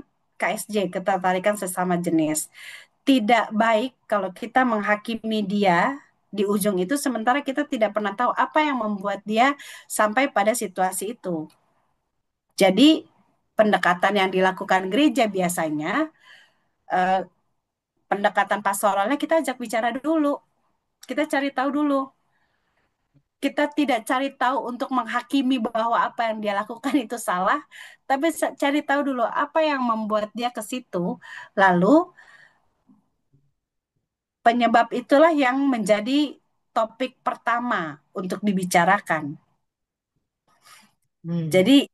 KSJ, ketertarikan sesama jenis. Tidak baik kalau kita menghakimi dia di ujung itu, sementara kita tidak pernah tahu apa yang membuat dia sampai pada situasi itu. Jadi pendekatan yang dilakukan gereja biasanya, eh, pendekatan pastoralnya kita ajak bicara dulu. Kita cari tahu dulu. Kita tidak cari tahu untuk menghakimi bahwa apa yang dia lakukan itu salah, tapi cari tahu dulu apa yang membuat dia ke situ. Lalu penyebab itulah yang menjadi topik pertama untuk dibicarakan. Hmm. Jadi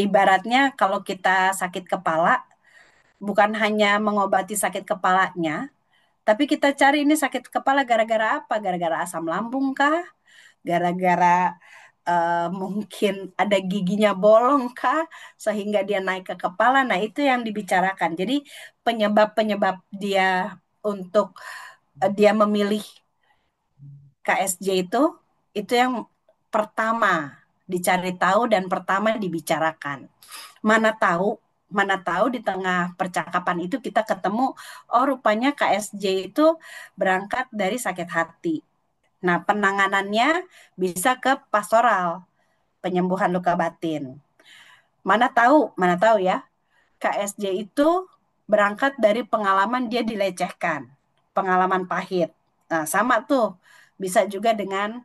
ibaratnya kalau kita sakit kepala, bukan hanya mengobati sakit kepalanya, Tapi kita cari ini sakit kepala gara-gara apa? Gara-gara asam lambung kah? Gara-gara mungkin ada giginya bolong kah? Sehingga dia naik ke kepala. Nah, itu yang dibicarakan. Jadi penyebab-penyebab dia untuk dia memilih KSJ itu yang pertama dicari tahu dan pertama dibicarakan. Mana tahu, mana tahu di tengah percakapan itu kita ketemu, oh rupanya KSJ itu berangkat dari sakit hati. Nah, penanganannya bisa ke pastoral, penyembuhan luka batin. Mana tahu ya, KSJ itu berangkat dari pengalaman dia dilecehkan, pengalaman pahit. Nah, sama tuh, bisa juga dengan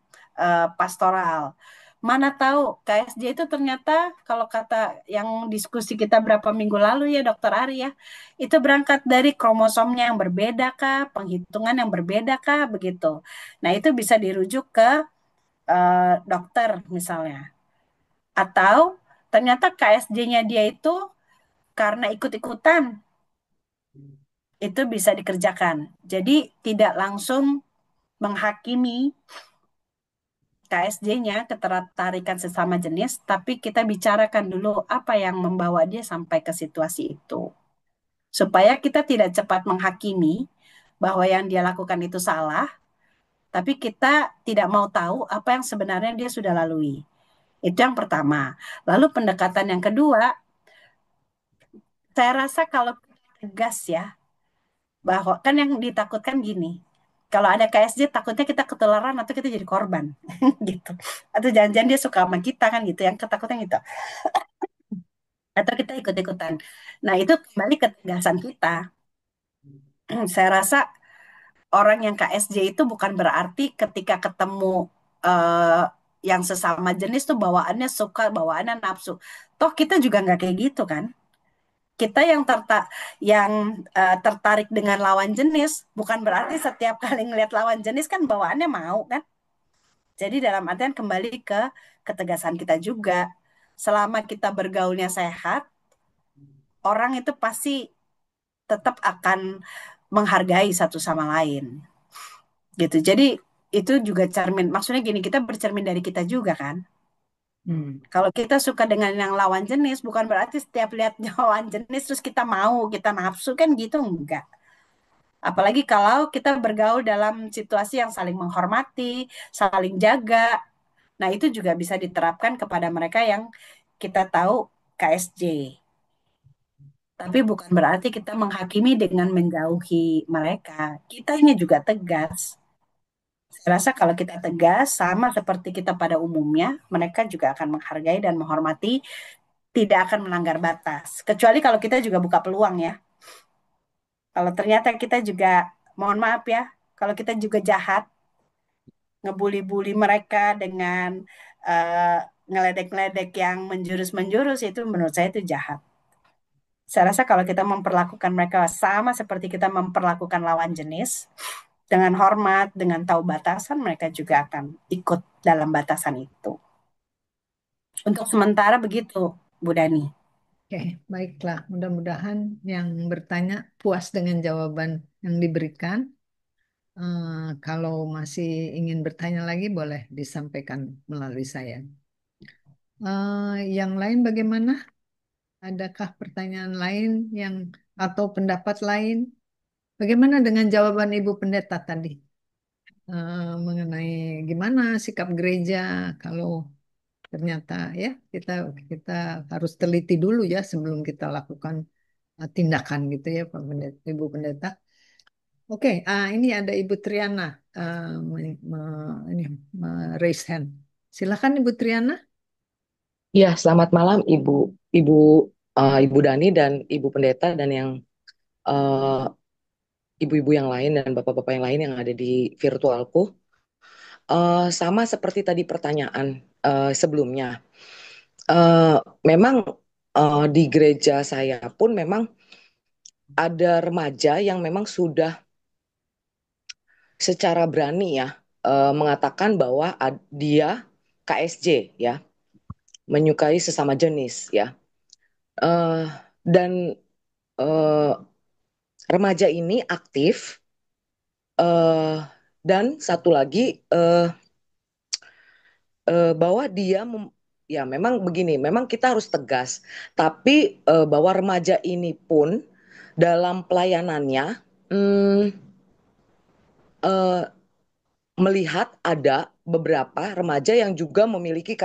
pastoral. Mana tahu KSJ itu ternyata kalau kata yang diskusi kita berapa minggu lalu ya Dokter Ari ya, itu berangkat dari kromosomnya yang berbeda kah, penghitungan yang berbeda kah, begitu. Nah, itu bisa dirujuk ke dokter misalnya. Atau ternyata KSJ-nya dia itu karena ikut-ikutan itu bisa dikerjakan. Jadi tidak langsung menghakimi KSJ-nya, ketertarikan sesama jenis, tapi kita bicarakan dulu apa yang membawa dia sampai ke situasi itu. Supaya kita tidak cepat menghakimi bahwa yang dia lakukan itu salah, tapi kita tidak mau tahu apa yang sebenarnya dia sudah lalui. Itu yang pertama. Lalu pendekatan yang kedua, saya rasa kalau tegas ya, bahwa kan yang ditakutkan gini, kalau ada KSJ takutnya kita ketularan atau kita jadi korban gitu, atau jangan-jangan dia suka sama kita kan gitu, yang ketakutan gitu, atau kita ikut-ikutan. Nah, itu kembali ke ketegasan kita. Saya rasa orang yang KSJ itu bukan berarti ketika ketemu eh, yang sesama jenis tuh bawaannya suka, bawaannya nafsu. Toh kita juga nggak kayak gitu kan. Kita yang tertarik dengan lawan jenis bukan berarti setiap kali ngelihat lawan jenis kan bawaannya mau kan. Jadi dalam artian kembali ke ketegasan kita juga. Selama kita bergaulnya sehat, orang itu pasti tetap akan menghargai satu sama lain. Gitu. Jadi itu juga cermin. Maksudnya gini, kita bercermin dari kita juga kan. Hmm. Kalau kita suka dengan yang lawan jenis, bukan berarti setiap lihat lawan jenis terus kita mau, kita nafsu kan gitu, enggak. Apalagi kalau kita bergaul dalam situasi yang saling menghormati, saling jaga. Nah, itu juga bisa diterapkan kepada mereka yang kita tahu KSJ. Tapi bukan berarti kita menghakimi dengan menjauhi mereka. Kitanya juga tegas. Saya rasa kalau kita tegas, sama seperti kita pada umumnya, mereka juga akan menghargai dan menghormati, tidak akan melanggar batas. Kecuali kalau kita juga buka peluang ya. Kalau ternyata kita juga, mohon maaf ya, kalau kita juga jahat, ngebully-bully mereka dengan eh, ngeledek-ngeledek yang menjurus-menjurus, itu menurut saya itu jahat. Saya rasa kalau kita memperlakukan mereka sama seperti kita memperlakukan lawan jenis, dengan hormat, dengan tahu batasan, mereka juga akan ikut dalam batasan itu. Untuk sementara begitu, Bu Dani. Oke, baiklah. Mudah-mudahan yang bertanya puas dengan jawaban yang diberikan. Kalau masih ingin bertanya lagi, boleh disampaikan melalui saya. Yang lain bagaimana? Adakah pertanyaan lain yang atau pendapat lain? Bagaimana dengan jawaban Ibu Pendeta tadi? Mengenai gimana sikap gereja kalau ternyata ya kita kita harus teliti dulu ya sebelum kita lakukan tindakan gitu ya Pak Pendeta, Ibu Pendeta. Oke, ini ada Ibu Triana ini raise hand. Silakan Ibu Triana. Ya, selamat malam Ibu Ibu Dani dan Ibu Pendeta dan yang eh, ibu-ibu yang lain dan bapak-bapak yang lain yang ada di virtualku. Sama seperti tadi pertanyaan sebelumnya. Eh, Memang di gereja saya pun memang ada remaja yang memang sudah secara berani ya mengatakan bahwa dia KSJ ya, menyukai sesama jenis ya. Dan eh, remaja ini aktif Eh, dan satu lagi, bahwa ya memang begini, memang kita harus tegas, tapi bahwa remaja ini pun dalam pelayanannya, hmm, eh, melihat ada beberapa remaja yang juga memiliki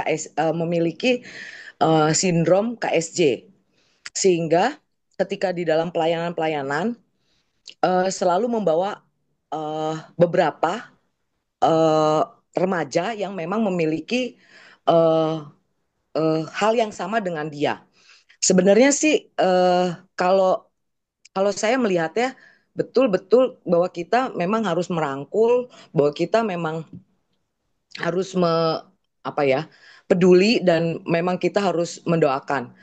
sindrom KSJ, sehingga ketika di dalam pelayanan-pelayanan selalu membawa beberapa eh, remaja yang memang memiliki eh, hal yang sama dengan dia. Sebenarnya sih kalau kalau saya melihatnya betul-betul bahwa kita memang harus merangkul, bahwa kita memang harus apa ya, peduli, dan memang kita harus mendoakan.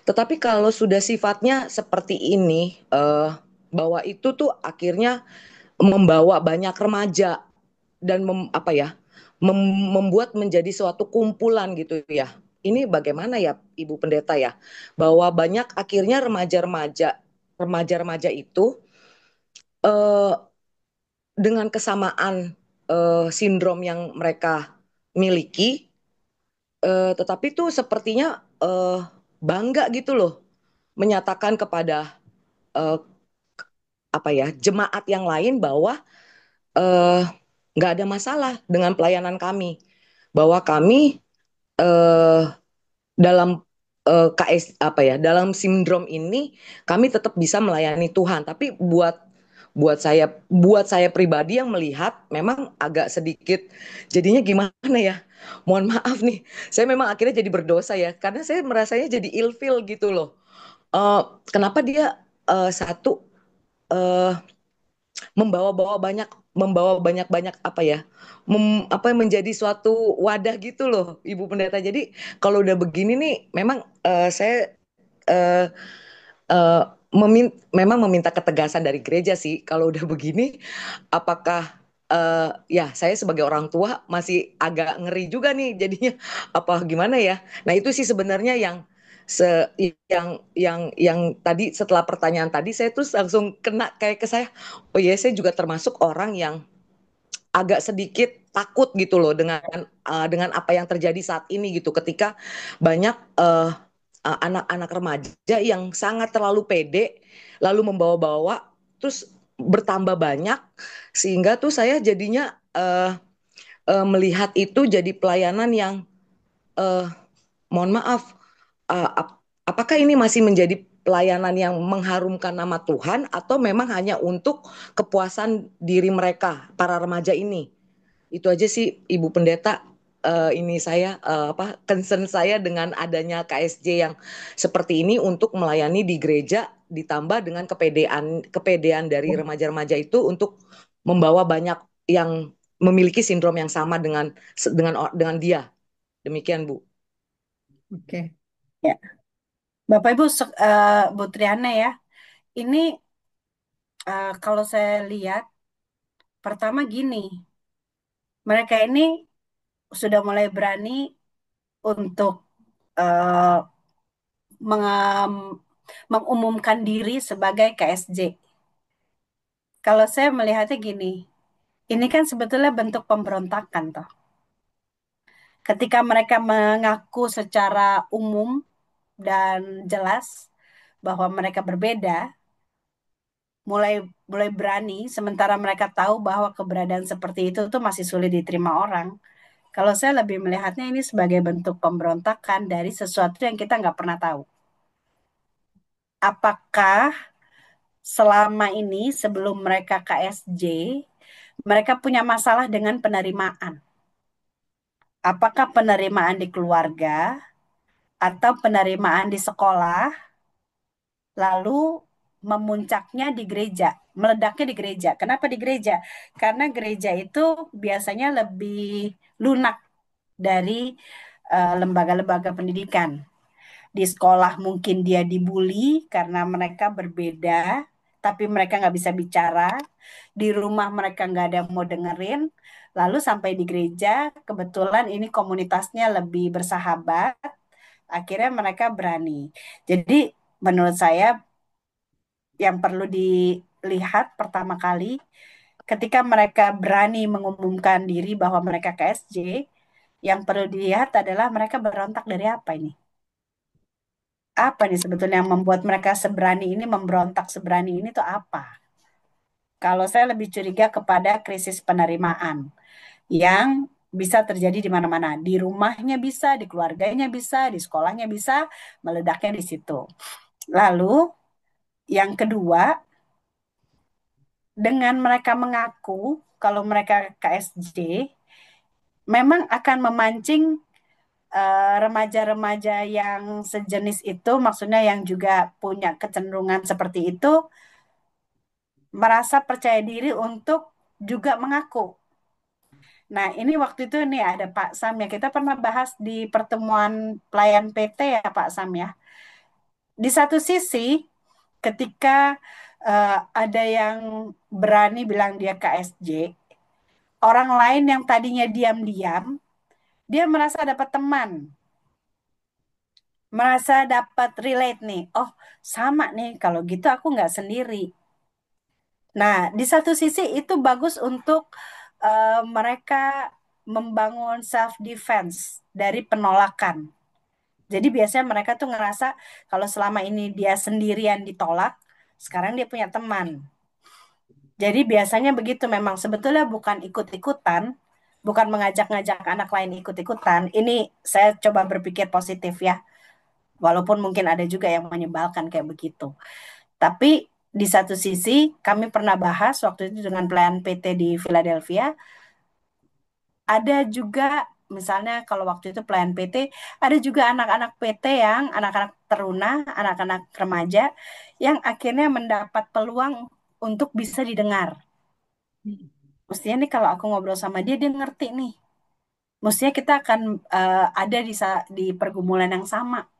Tetapi kalau sudah sifatnya seperti ini, bahwa itu tuh akhirnya membawa banyak remaja dan apa ya, membuat menjadi suatu kumpulan gitu ya. Ini bagaimana ya Ibu Pendeta ya, bahwa banyak akhirnya remaja-remaja itu eh, dengan kesamaan sindrom yang mereka miliki, tetapi tuh sepertinya bangga gitu loh menyatakan kepada eh, apa ya, jemaat yang lain bahwa eh, nggak ada masalah dengan pelayanan kami, bahwa kami eh, dalam KS apa ya, dalam sindrom ini kami tetap bisa melayani Tuhan. Tapi buat saya pribadi yang melihat memang agak sedikit jadinya gimana ya, mohon maaf nih, saya memang akhirnya jadi berdosa ya, karena saya merasanya jadi ilfil gitu loh. Eh, Kenapa dia satu eh, membawa banyak apa ya, apa menjadi suatu wadah gitu loh Ibu Pendeta. Jadi kalau udah begini nih memang saya eh, eh, memang meminta ketegasan dari gereja sih kalau udah begini. Apakah ya saya sebagai orang tua masih agak ngeri juga nih jadinya, apa gimana ya. Nah itu sih sebenarnya yang yang tadi setelah pertanyaan tadi saya terus langsung kena kayak ke saya. Oh iya, saya juga termasuk orang yang agak sedikit takut gitu loh dengan apa yang terjadi saat ini gitu, ketika banyak anak-anak remaja yang sangat terlalu pede lalu membawa-bawa, terus bertambah banyak, sehingga tuh saya jadinya melihat itu jadi pelayanan yang eh, mohon maaf, apakah ini masih menjadi pelayanan yang mengharumkan nama Tuhan atau memang hanya untuk kepuasan diri mereka, para remaja ini? Itu aja sih Ibu Pendeta, ini saya apa, concern saya dengan adanya KSJ yang seperti ini untuk melayani di gereja, ditambah dengan kepedean kepedean dari remaja-remaja itu untuk membawa banyak yang memiliki sindrom yang sama dengan dia. Demikian Bu. Oke. Ya, Bapak Ibu, Bu Triana ya, ini kalau saya lihat, pertama gini, mereka ini sudah mulai berani untuk eh, mengumumkan diri sebagai KSJ. Kalau saya melihatnya gini, ini kan sebetulnya bentuk pemberontakan toh. Ketika mereka mengaku secara umum dan jelas bahwa mereka berbeda, mulai mulai berani, sementara mereka tahu bahwa keberadaan seperti itu tuh masih sulit diterima orang. Kalau saya lebih melihatnya ini sebagai bentuk pemberontakan dari sesuatu yang kita nggak pernah tahu. Apakah selama ini sebelum mereka KSJ, mereka punya masalah dengan penerimaan? Apakah penerimaan di keluarga atau penerimaan di sekolah, lalu memuncaknya di gereja, meledaknya di gereja? Kenapa di gereja? Karena gereja itu biasanya lebih lunak dari lembaga-lembaga pendidikan. Di sekolah mungkin dia dibully karena mereka berbeda, tapi mereka nggak bisa bicara. Di rumah mereka nggak ada yang mau dengerin. Lalu sampai di gereja, kebetulan ini komunitasnya lebih bersahabat, akhirnya mereka berani. Jadi menurut saya yang perlu dilihat pertama kali, ketika mereka berani mengumumkan diri bahwa mereka KSJ, yang perlu dilihat adalah mereka berontak dari apa ini? Apa nih sebetulnya yang membuat mereka seberani ini, memberontak seberani ini tuh apa? Kalau saya lebih curiga kepada krisis penerimaan yang bisa terjadi di mana-mana. Di rumahnya bisa, di keluarganya bisa, di sekolahnya bisa, meledaknya di situ. Lalu yang kedua, dengan mereka mengaku kalau mereka KSJ, memang akan memancing remaja-remaja yang sejenis itu, maksudnya yang juga punya kecenderungan seperti itu, merasa percaya diri untuk juga mengaku. Nah, ini waktu itu nih ada Pak Sam ya, kita pernah bahas di pertemuan pelayan PT ya Pak Sam ya. Di satu sisi, ketika ada yang berani bilang dia KSJ, orang lain yang tadinya diam-diam, dia merasa dapat teman, merasa dapat relate nih. Oh, sama nih, kalau gitu aku nggak sendiri. Nah, di satu sisi itu bagus untuk mereka membangun self defense dari penolakan. Jadi biasanya mereka tuh ngerasa kalau selama ini dia sendirian ditolak, sekarang dia punya teman. Jadi biasanya begitu memang sebetulnya bukan ikut-ikutan, bukan mengajak-ngajak anak lain ikut-ikutan. Ini saya coba berpikir positif ya. Walaupun mungkin ada juga yang menyebalkan kayak begitu. Tapi di satu sisi kami pernah bahas waktu itu dengan pelayan PT di Philadelphia, ada juga misalnya kalau waktu itu pelayan PT, ada juga anak-anak PT yang anak-anak teruna, anak-anak remaja yang akhirnya mendapat peluang untuk bisa didengar. Mestinya nih kalau aku ngobrol sama dia, dia ngerti nih. Mestinya kita akan ada di pergumulan yang sama.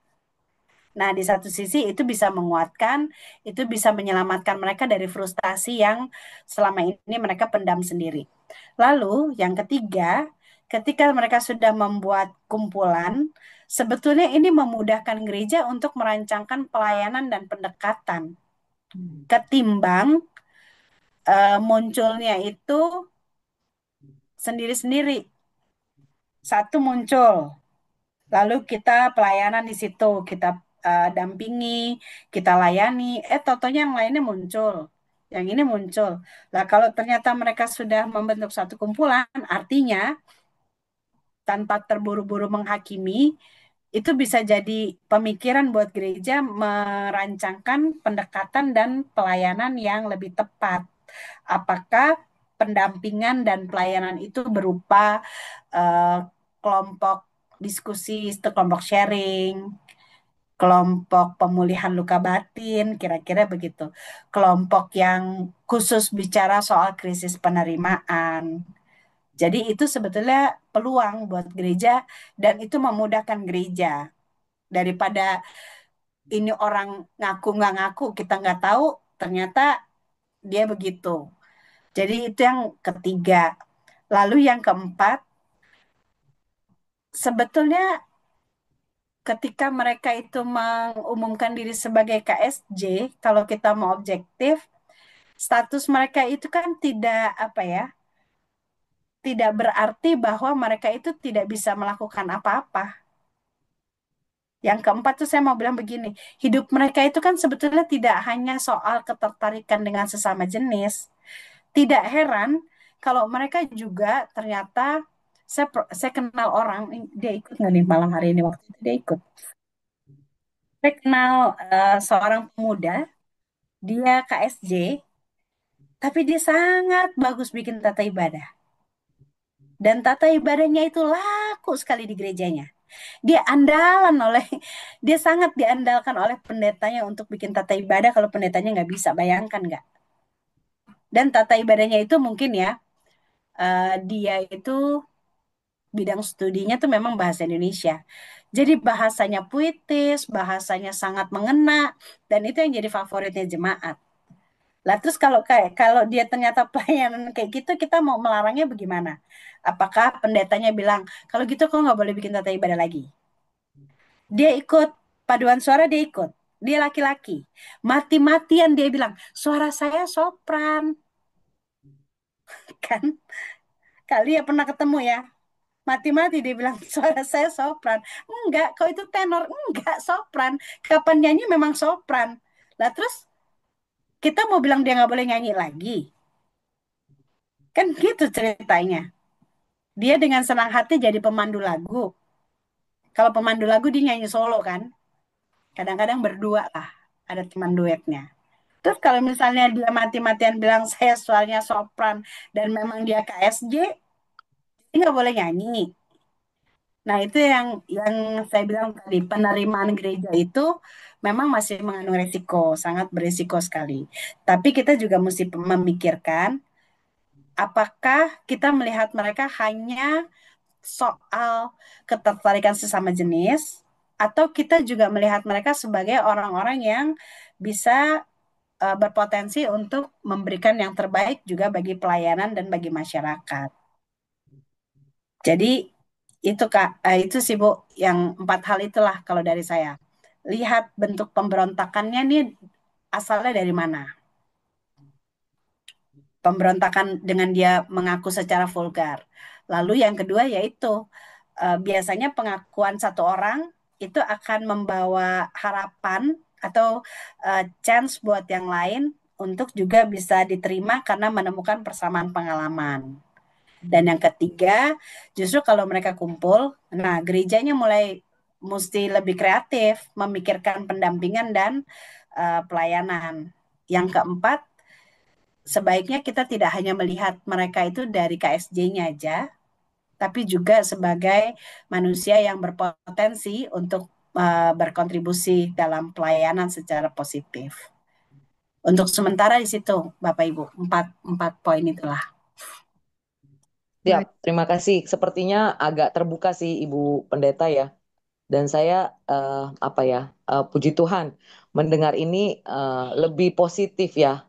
Nah, di satu sisi itu bisa menguatkan, itu bisa menyelamatkan mereka dari frustasi yang selama ini mereka pendam sendiri. Lalu, yang ketiga, ketika mereka sudah membuat kumpulan, sebetulnya ini memudahkan gereja untuk merancangkan pelayanan dan pendekatan. Ketimbang munculnya itu sendiri-sendiri. Satu muncul, lalu kita pelayanan di situ, kita dampingi, kita layani, totonya yang lainnya muncul, yang ini muncul. Nah, kalau ternyata mereka sudah membentuk satu kumpulan, artinya tanpa terburu-buru menghakimi, itu bisa jadi pemikiran buat gereja merancangkan pendekatan dan pelayanan yang lebih tepat. Apakah pendampingan dan pelayanan itu berupa eh, kelompok diskusi, kelompok sharing, kelompok pemulihan luka batin, kira-kira begitu. Kelompok yang khusus bicara soal krisis penerimaan. Jadi itu sebetulnya peluang buat gereja dan itu memudahkan gereja daripada ini orang ngaku nggak ngaku kita nggak tahu ternyata dia begitu. Jadi itu yang ketiga. Lalu yang keempat, sebetulnya ketika mereka itu mengumumkan diri sebagai KSJ, kalau kita mau objektif, status mereka itu kan tidak apa ya, tidak berarti bahwa mereka itu tidak bisa melakukan apa-apa. Yang keempat tuh saya mau bilang begini, hidup mereka itu kan sebetulnya tidak hanya soal ketertarikan dengan sesama jenis. Tidak heran kalau mereka juga ternyata saya kenal orang, dia ikut nggak nih malam hari ini waktu itu dia ikut. Saya kenal seorang pemuda, dia KSJ, tapi dia sangat bagus bikin tata ibadah. Dan tata ibadahnya itu laku sekali di gerejanya. Dia andalan oleh, dia sangat diandalkan oleh pendetanya untuk bikin tata ibadah kalau pendetanya nggak bisa, bayangkan nggak? Dan tata ibadahnya itu mungkin ya, dia itu bidang studinya tuh memang bahasa Indonesia. Jadi bahasanya puitis, bahasanya sangat mengena, dan itu yang jadi favoritnya jemaat. Lah terus kalau dia ternyata pelayanan kayak gitu, kita mau melarangnya bagaimana? Apakah pendetanya bilang, kalau gitu kok nggak boleh bikin tata ibadah lagi? Dia ikut paduan suara, dia ikut. Dia laki-laki. Mati-matian dia bilang, suara saya sopran. kan? Kali ya pernah ketemu ya, mati-mati dia bilang suara saya sopran. Enggak, kok itu tenor? Enggak, sopran. Kapan nyanyi memang sopran. Lah terus kita mau bilang dia nggak boleh nyanyi lagi. Kan gitu ceritanya. Dia dengan senang hati jadi pemandu lagu. Kalau pemandu lagu dia nyanyi solo kan. Kadang-kadang berdua lah. Ada teman duetnya. Terus kalau misalnya dia mati-matian bilang saya suaranya sopran dan memang dia KSJ, dia nggak boleh nyanyi. Nah, itu yang saya bilang tadi, penerimaan gereja itu memang masih mengandung resiko, sangat berisiko sekali. Tapi kita juga mesti memikirkan apakah kita melihat mereka hanya soal ketertarikan sesama jenis, atau kita juga melihat mereka sebagai orang-orang yang bisa berpotensi untuk memberikan yang terbaik juga bagi pelayanan dan bagi masyarakat. Jadi itu Kak, itu sih Bu, yang empat hal itulah kalau dari saya. Lihat bentuk pemberontakannya nih asalnya dari mana. Pemberontakan dengan dia mengaku secara vulgar. Lalu yang kedua yaitu biasanya pengakuan satu orang itu akan membawa harapan atau chance buat yang lain untuk juga bisa diterima karena menemukan persamaan pengalaman. Dan yang ketiga, justru kalau mereka kumpul, nah gerejanya mulai mesti lebih kreatif, memikirkan pendampingan dan pelayanan. Yang keempat, sebaiknya kita tidak hanya melihat mereka itu dari KSJ-nya aja, tapi juga sebagai manusia yang berpotensi untuk berkontribusi dalam pelayanan secara positif. Untuk sementara di situ, Bapak Ibu, empat poin itulah. Siap, Baik. terima kasih. Sepertinya agak terbuka sih Ibu Pendeta ya. Dan saya apa ya, puji Tuhan mendengar ini lebih positif ya.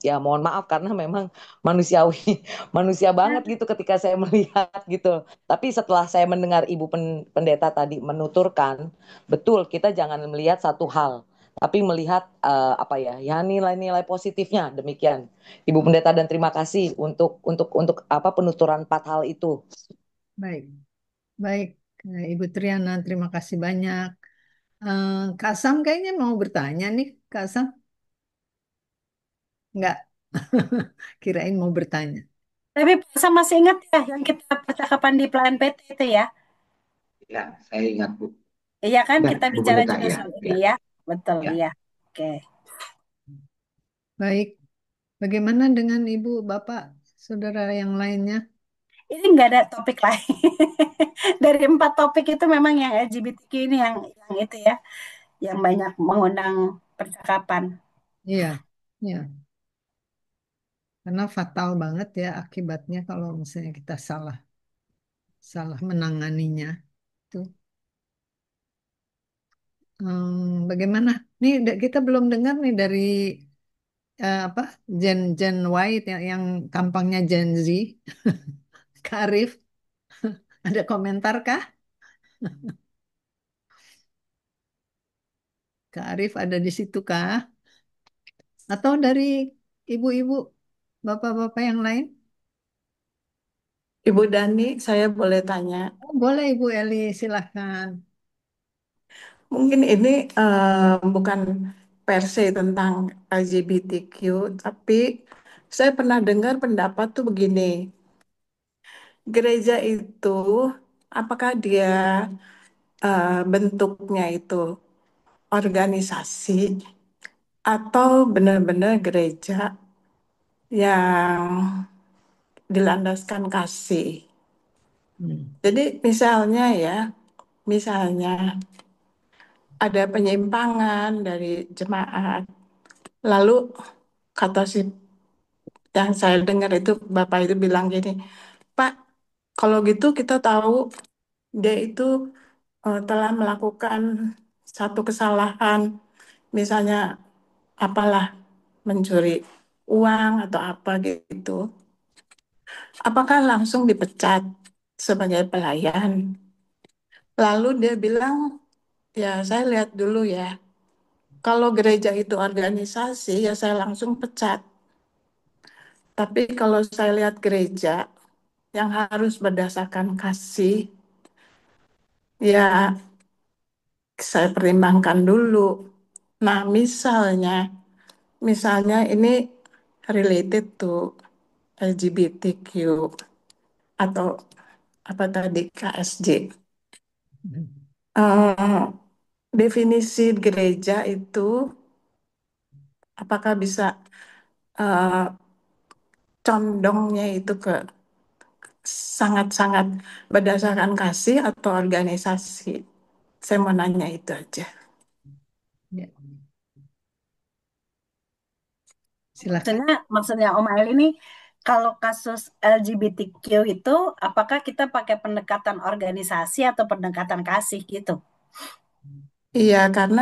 Ya mohon maaf karena memang manusiawi, manusia banget gitu ketika saya melihat gitu. Tapi setelah saya mendengar Ibu Pendeta tadi menuturkan, betul kita jangan melihat satu hal, tapi melihat apa ya, ya nilai-nilai positifnya demikian. Ibu Pendeta dan terima kasih untuk apa penuturan 4 hal itu. Baik, baik. Ibu Triana, terima kasih banyak. Kak Sam kayaknya mau bertanya nih, Kak Sam. Enggak, kirain mau bertanya. Tapi saya masih ingat ya yang kita percakapan di Pelayan PT itu ya. Ya, saya ingat Bu. Iya kan Benar, kita Bu bicara Pendeta juga ya. soal ini Ya, ya. Betul, ya. iya. Oke. Baik, bagaimana dengan Ibu, Bapak, Saudara yang lainnya? Ini nggak ada topik lain. Dari empat topik itu memang yang LGBTQ ini yang itu ya, yang banyak mengundang percakapan. Iya, iya. Karena fatal banget ya akibatnya kalau misalnya kita salah salah menanganinya. Itu. Bagaimana? Nih kita belum dengar nih dari apa Gen White yang tampangnya Gen Z, Kak Arif, ada komentar kah? Kak Arif ada di situ kah? Atau dari ibu-ibu, bapak-bapak yang lain? Ibu Dani, saya boleh tanya. Oh, boleh Ibu Eli, silahkan. Mungkin ini bukan per se tentang LGBTQ, tapi saya pernah dengar pendapat tuh begini. Gereja itu, apakah dia bentuknya itu organisasi atau benar-benar gereja yang dilandaskan kasih? Hmm. Jadi misalnya ada penyimpangan dari jemaat. Lalu kata si yang saya dengar itu Bapak itu bilang gini, Pak, kalau gitu kita tahu dia itu telah melakukan satu kesalahan, misalnya apalah mencuri uang atau apa gitu. Apakah langsung dipecat sebagai pelayan? Lalu dia bilang, ya saya lihat dulu ya. Kalau gereja itu organisasi, ya saya langsung pecat. Tapi kalau saya lihat gereja yang harus berdasarkan kasih, ya saya pertimbangkan dulu. Nah, misalnya ini related to LGBTQ atau apa tadi KSJ. Eh, definisi gereja itu apakah bisa eh, condongnya itu ke sangat-sangat berdasarkan kasih atau organisasi? Saya mau nanya itu aja. Ya, silakan. Maksudnya Om Ail ini kalau kasus LGBTQ itu apakah kita pakai pendekatan organisasi atau pendekatan kasih gitu? Iya, karena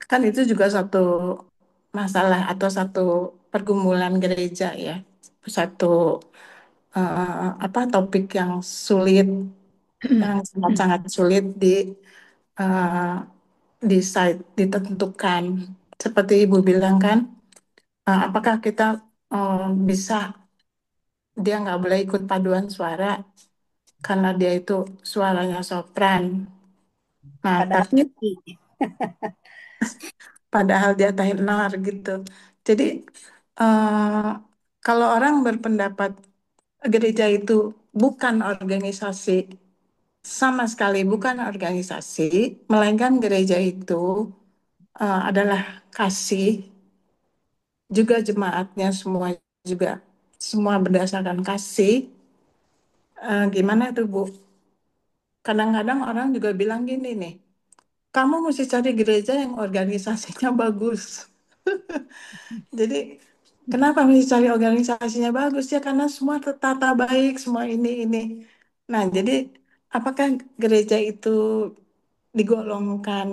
kan itu juga satu masalah atau satu pergumulan gereja ya. Satu apa topik yang sulit, yang sangat-sangat sulit eh, ditentukan. Seperti Ibu bilang kan, apakah kita eh, bisa dia nggak boleh ikut paduan suara karena dia itu suaranya sopran. Nah, Padahal tapi padahal dia tenor gitu. Jadi eh, kalau orang berpendapat gereja itu bukan organisasi, sama sekali bukan organisasi, melainkan gereja itu adalah kasih, juga jemaatnya semua juga semua berdasarkan kasih. Gimana tuh Bu? Kadang-kadang orang juga bilang gini nih, kamu mesti cari gereja yang organisasinya bagus. Jadi kenapa mesti cari organisasinya bagus ya? Karena semua tertata baik, semua ini. Nah, jadi apakah gereja itu digolongkan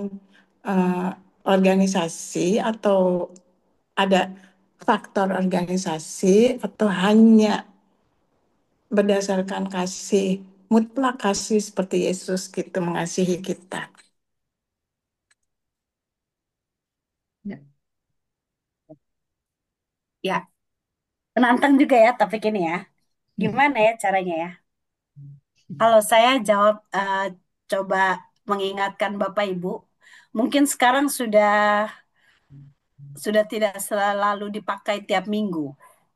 eh, organisasi atau ada faktor organisasi atau hanya berdasarkan kasih, mutlak kasih seperti Yesus gitu mengasihi kita. Ya. Ya, menantang juga ya topik ini ya. Gimana ya caranya ya? Kalau saya jawab coba mengingatkan Bapak Ibu, mungkin sekarang sudah tidak selalu dipakai tiap minggu.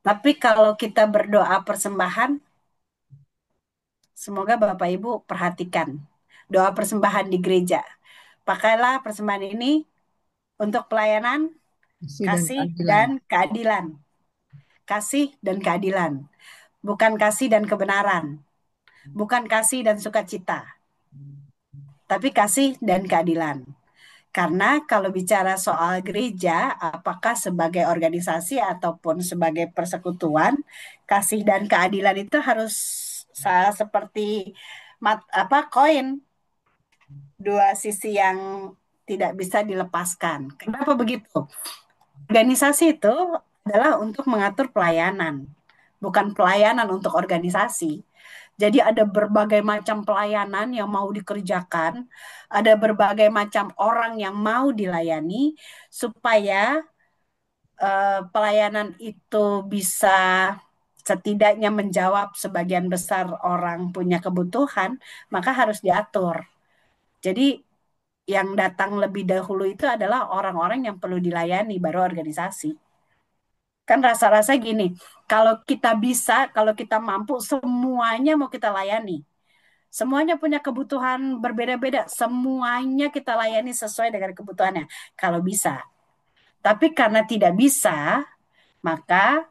Tapi kalau kita berdoa persembahan, semoga Bapak Ibu perhatikan doa persembahan di gereja. Pakailah persembahan ini untuk pelayanan, Kasih dan kasih keadilan. dan keadilan. Kasih dan keadilan. Bukan kasih dan kebenaran. Bukan kasih dan sukacita. Tapi kasih dan keadilan. Karena kalau bicara soal gereja, apakah sebagai organisasi ataupun sebagai persekutuan, kasih dan keadilan itu harus seperti apa koin, dua sisi yang tidak bisa dilepaskan. Kenapa begitu? Organisasi itu adalah untuk mengatur pelayanan, bukan pelayanan untuk organisasi. Jadi ada berbagai macam pelayanan yang mau dikerjakan, ada berbagai macam orang yang mau dilayani supaya pelayanan itu bisa setidaknya menjawab sebagian besar orang punya kebutuhan, maka harus diatur. Jadi yang datang lebih dahulu itu adalah orang-orang yang perlu dilayani, baru organisasi. Kan rasa-rasa gini, kalau kita bisa, kalau kita mampu, semuanya mau kita layani. Semuanya punya kebutuhan berbeda-beda, semuanya kita layani sesuai dengan kebutuhannya. Kalau bisa. Tapi karena tidak bisa, maka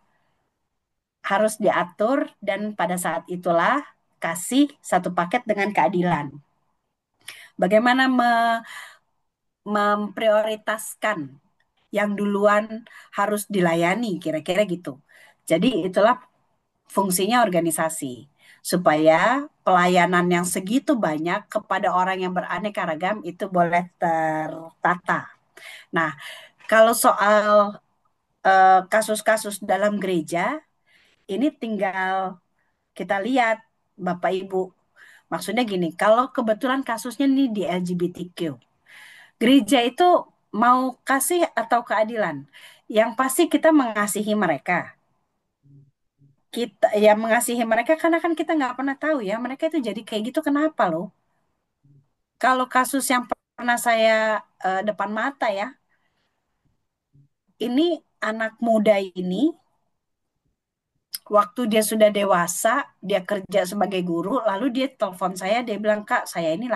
harus diatur dan pada saat itulah kasih satu paket dengan keadilan. Bagaimana memprioritaskan yang duluan harus dilayani, kira-kira gitu. Jadi itulah fungsinya organisasi, supaya pelayanan yang segitu banyak kepada orang yang beraneka ragam itu boleh tertata. Nah, kalau soal kasus-kasus dalam gereja, ini tinggal kita lihat, Bapak Ibu. Maksudnya gini, kalau kebetulan kasusnya nih di LGBTQ, gereja itu mau kasih atau keadilan? Yang pasti kita mengasihi mereka. kita ya mengasihi mereka karena kan kita nggak pernah tahu ya mereka itu jadi kayak gitu kenapa loh. Kalau kasus yang pernah saya depan mata ya, ini anak muda ini waktu dia sudah dewasa, dia kerja sebagai guru, lalu dia telepon saya, dia bilang, "Kak, saya ini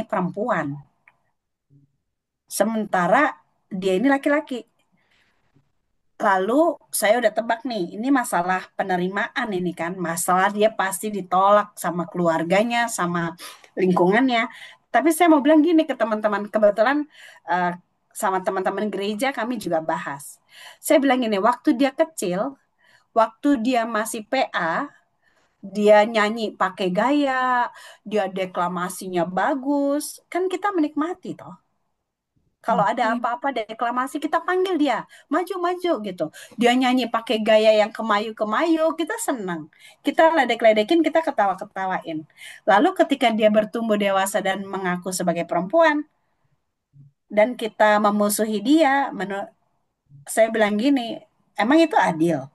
perempuan. Sementara dia ini laki-laki." Lalu saya udah tebak nih, ini masalah penerimaan ini kan, masalah dia pasti ditolak sama keluarganya, sama lingkungannya. Tapi saya mau bilang gini ke teman-teman, kebetulan eh, sama teman-teman gereja kami juga bahas. Saya bilang gini, waktu dia kecil, waktu dia masih PA, dia nyanyi pakai gaya, dia deklamasinya bagus, kan kita menikmati toh. Kalau ada apa-apa deklamasi kita panggil dia, maju-maju gitu. Dia nyanyi pakai gaya yang kemayu-kemayu, kita senang. Kita ledek-ledekin, kita ketawa-ketawain. Lalu ketika dia bertumbuh dewasa dan mengaku sebagai perempuan, dan kita memusuhi dia, saya bilang gini, emang itu adil?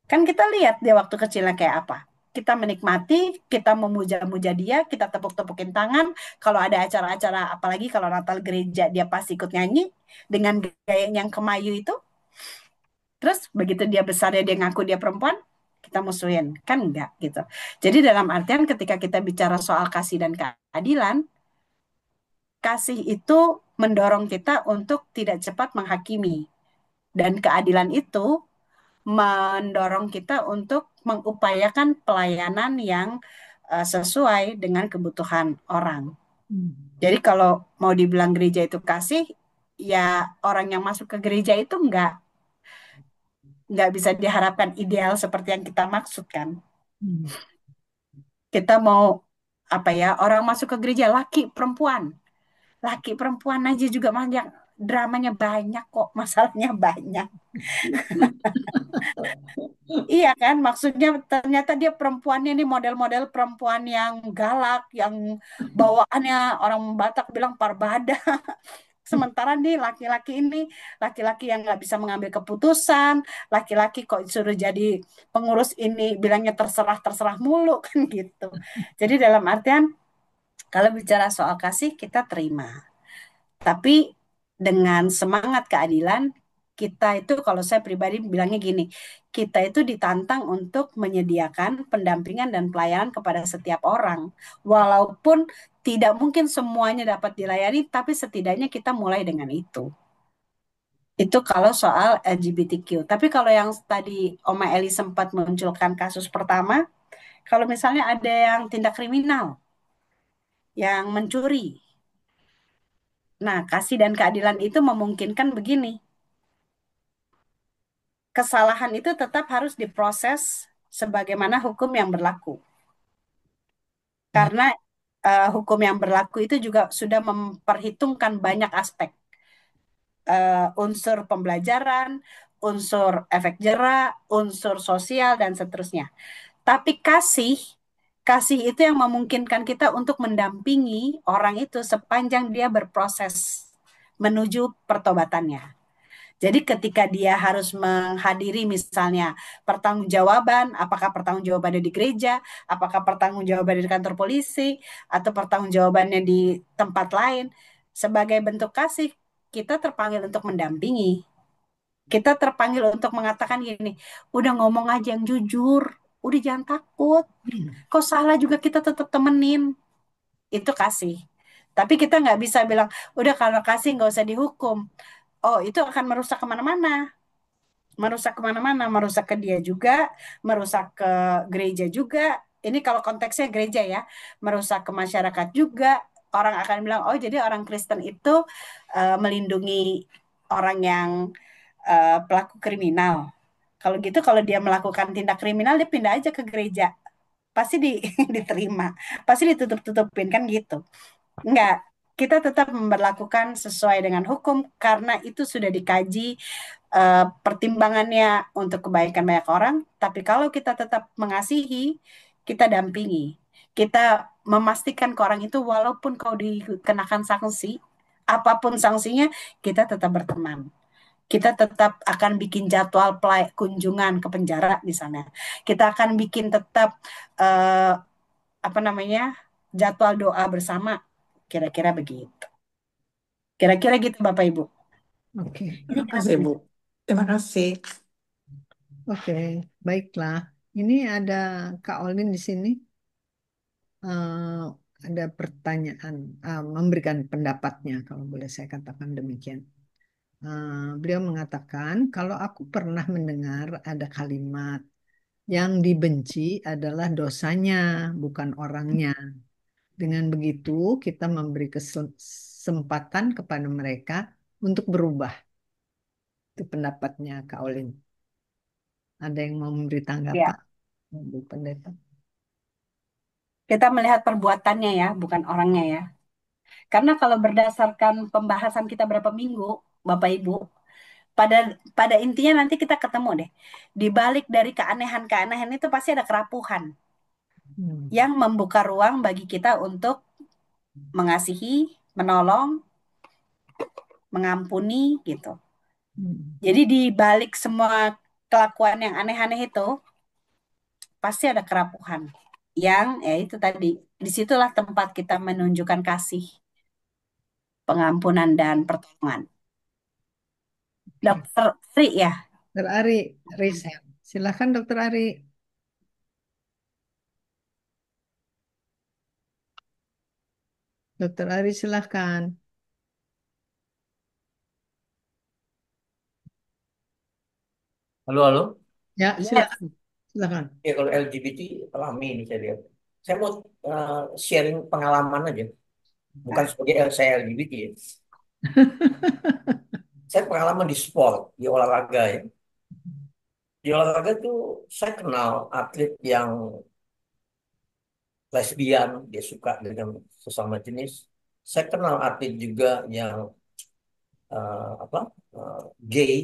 Kan kita lihat dia waktu kecilnya kayak apa. Kita menikmati, kita memuja-muja dia, kita tepuk-tepukin tangan. Kalau ada acara-acara, apalagi kalau Natal gereja, dia pasti ikut nyanyi dengan gaya yang kemayu itu. Terus begitu dia besar ya dia ngaku dia perempuan, kita musuhin. Kan enggak gitu. Jadi dalam artian ketika kita bicara soal kasih dan keadilan, kasih itu mendorong kita untuk tidak cepat menghakimi. Dan keadilan itu mendorong kita untuk mengupayakan pelayanan yang sesuai dengan kebutuhan orang. Jadi kalau mau dibilang gereja itu kasih, ya orang yang masuk ke gereja itu nggak bisa diharapkan ideal seperti yang kita maksudkan. Kita mau apa ya orang masuk ke gereja laki perempuan aja juga banyak dramanya banyak kok masalahnya banyak. Iya kan, maksudnya ternyata dia perempuannya ini model-model perempuan yang galak, yang bawaannya orang Batak bilang parbada. Sementara nih laki-laki ini, laki-laki yang nggak bisa mengambil keputusan, laki-laki kok suruh jadi pengurus ini bilangnya terserah-terserah mulu kan gitu. Jadi dalam artian kalau bicara soal kasih kita terima. Tapi dengan semangat keadilan, kita itu kalau saya pribadi bilangnya gini, kita itu ditantang untuk menyediakan pendampingan dan pelayanan kepada setiap orang. Walaupun tidak mungkin semuanya dapat dilayani, tapi setidaknya kita mulai dengan itu. Itu kalau soal LGBTQ. Tapi kalau yang tadi Oma Eli sempat munculkan kasus pertama, kalau misalnya ada yang tindak kriminal, yang mencuri. Nah, kasih dan keadilan itu memungkinkan begini. Kesalahan itu tetap harus diproses sebagaimana hukum yang berlaku. Karena hukum yang berlaku itu juga sudah memperhitungkan banyak aspek. Unsur pembelajaran, unsur efek jera, unsur sosial, dan seterusnya. Tapi kasih itu yang memungkinkan kita untuk mendampingi orang itu sepanjang dia berproses menuju pertobatannya. Jadi ketika dia harus menghadiri misalnya pertanggungjawaban, apakah pertanggungjawabannya di gereja, apakah pertanggungjawabannya di kantor polisi, atau pertanggungjawabannya di tempat lain, sebagai bentuk kasih, kita terpanggil untuk mendampingi. Kita terpanggil untuk mengatakan gini, udah ngomong aja yang jujur, udah jangan takut. Kok salah juga kita tetap temenin. Itu kasih. Tapi kita nggak bisa bilang, udah kalau kasih nggak usah dihukum. Oh, itu akan merusak kemana-mana. Merusak ke dia juga, merusak ke gereja juga. Ini kalau konteksnya gereja ya, merusak ke masyarakat juga. Orang akan bilang, oh jadi orang Kristen itu melindungi orang yang pelaku kriminal. Kalau gitu, kalau dia melakukan tindak kriminal, dia pindah aja ke gereja. Pasti diterima, pasti ditutup-tutupin kan gitu. Enggak, kita tetap memperlakukan sesuai dengan hukum karena itu sudah dikaji pertimbangannya untuk kebaikan banyak orang. Tapi kalau kita tetap mengasihi, kita dampingi. Kita memastikan ke orang itu walaupun kau dikenakan sanksi, apapun sanksinya, kita tetap berteman. Kita tetap akan bikin jadwal kunjungan ke penjara misalnya. Kita akan bikin tetap eh, apa namanya jadwal doa bersama. Kira-kira begitu. Kira-kira gitu Bapak Ibu. Oke, Ini Terima kasih, jelas. Bu. Terima kasih. oke, baiklah. Ini ada Kak Olin di sini. eh, ada pertanyaan, memberikan pendapatnya, kalau boleh saya katakan demikian. Beliau mengatakan, kalau aku pernah mendengar ada kalimat yang dibenci adalah dosanya, bukan orangnya. Dengan begitu, kita memberi kesempatan kepada mereka untuk berubah. Itu pendapatnya Kak Olin. Ada yang mau memberi Ya, tanggapan, Bu Pendeta? kita melihat perbuatannya ya, bukan orangnya ya. Karena kalau berdasarkan pembahasan kita berapa minggu, Bapak Ibu, pada pada intinya nanti kita ketemu deh. Di balik dari keanehan-keanehan itu pasti ada kerapuhan Hmm. yang membuka ruang bagi kita untuk mengasihi, menolong, mengampuni gitu. Hmm. Jadi di balik semua kelakuan yang aneh-aneh itu pasti ada kerapuhan. Yang ya itu tadi, disitulah tempat kita menunjukkan kasih, pengampunan dan pertolongan. Oke. Dokter Sri ya. Dokter Ari, Riset. Silakan Dokter Ari. Dokter Ari, silakan. Halo, halo. Ya, Yes. silakan. Silakan. Ya, kalau LGBT rame ini saya lihat. Saya mau sharing pengalaman aja, bukan sebagai saya LGBT ya. Saya pengalaman di sport, di olahraga ya. Di olahraga tuh saya kenal atlet yang lesbian, dia suka dengan sesama jenis. Saya kenal atlet juga yang apa gay,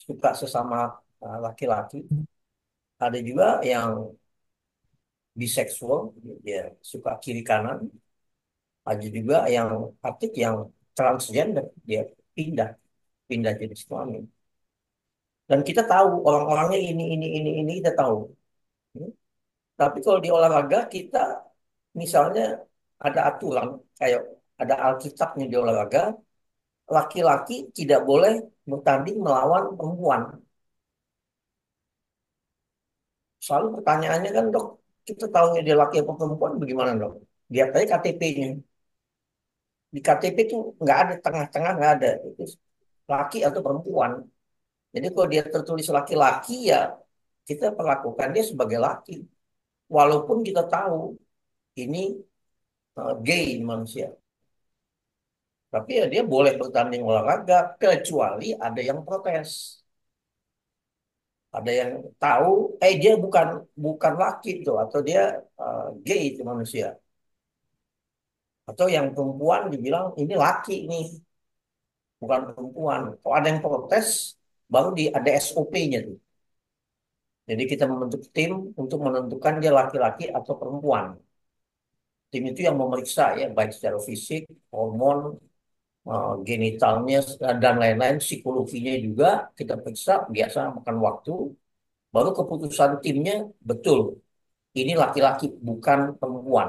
suka sesama laki-laki. Ada juga yang biseksual, dia suka kiri kanan. Ada juga yang atlet yang transgender, dia pindah pindah jenis kelamin. Dan kita tahu orang-orangnya ini kita tahu. Tapi kalau di olahraga kita misalnya ada aturan kayak ada Alkitabnya di olahraga, laki-laki tidak boleh bertanding melawan perempuan. Selalu pertanyaannya kan dok, kita tahu dia laki atau perempuan bagaimana dok? Lihat aja KTP-nya. Di KTP itu nggak ada tengah-tengah, nggak ada. Itu laki atau perempuan. Jadi kalau dia tertulis laki-laki ya kita perlakukan dia sebagai laki. Walaupun kita tahu ini gay manusia. Tapi ya dia boleh bertanding olahraga kecuali ada yang protes. Ada yang tahu, dia bukan bukan laki tuh atau dia gay itu manusia. Atau yang perempuan dibilang ini laki nih, bukan perempuan. Kalau ada yang protes, baru ada SOP-nya tuh. Jadi kita membentuk tim untuk menentukan dia laki-laki atau perempuan. Tim itu yang memeriksa ya, baik secara fisik, hormon, genitalnya, dan lain-lain, psikologinya juga kita periksa, biasa makan waktu. Baru keputusan timnya betul, ini laki-laki bukan perempuan.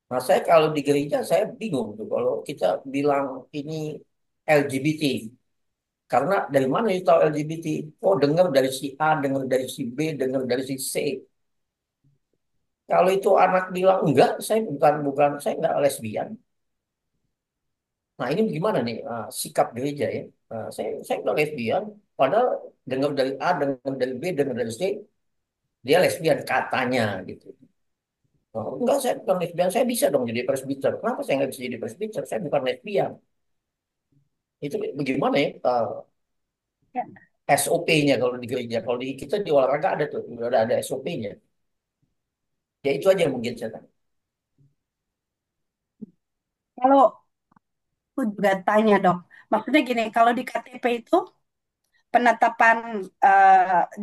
Nah saya kalau di gereja saya bingung tuh kalau kita bilang ini LGBT. Karena dari mana itu tahu LGBT? Oh dengar dari si A, dengar dari si B, dengar dari si C. Kalau itu anak bilang enggak, saya bukan saya enggak lesbian. Nah ini gimana nih sikap gereja ya? Saya enggak lesbian, padahal dengar dari A, dengar dari B, dengar dari C, dia lesbian katanya gitu. Oh, enggak, saya bukan lesbian, saya bisa dong jadi presbiter. Kenapa saya nggak bisa jadi presbiter? Saya bukan lesbian. Itu bagaimana ya Ya. SOP-nya kalau di gereja? Kalau di kita di olahraga ada tuh, udah ada SOP-nya. Ya itu aja mungkin saya tanya. Kalau aku juga tanya dok, maksudnya gini, kalau di KTP itu penetapan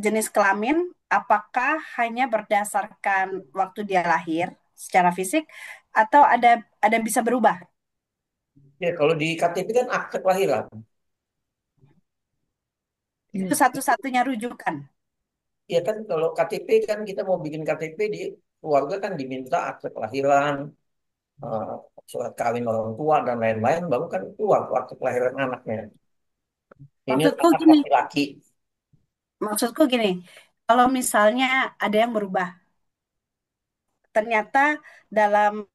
jenis kelamin, apakah hanya berdasarkan waktu dia lahir secara fisik, atau ada bisa berubah? Ya, kalau di KTP kan akte kelahiran. Itu Hmm. satu-satunya rujukan. Ya kan kalau KTP kan kita mau bikin KTP di keluarga kan diminta akte kelahiran, eh, surat kawin orang tua dan lain-lain, baru kan keluar tuh akte kelahiran anaknya. Ini Maksudku anak gini, laki-laki. maksudku gini, kalau misalnya ada yang berubah, ternyata dalam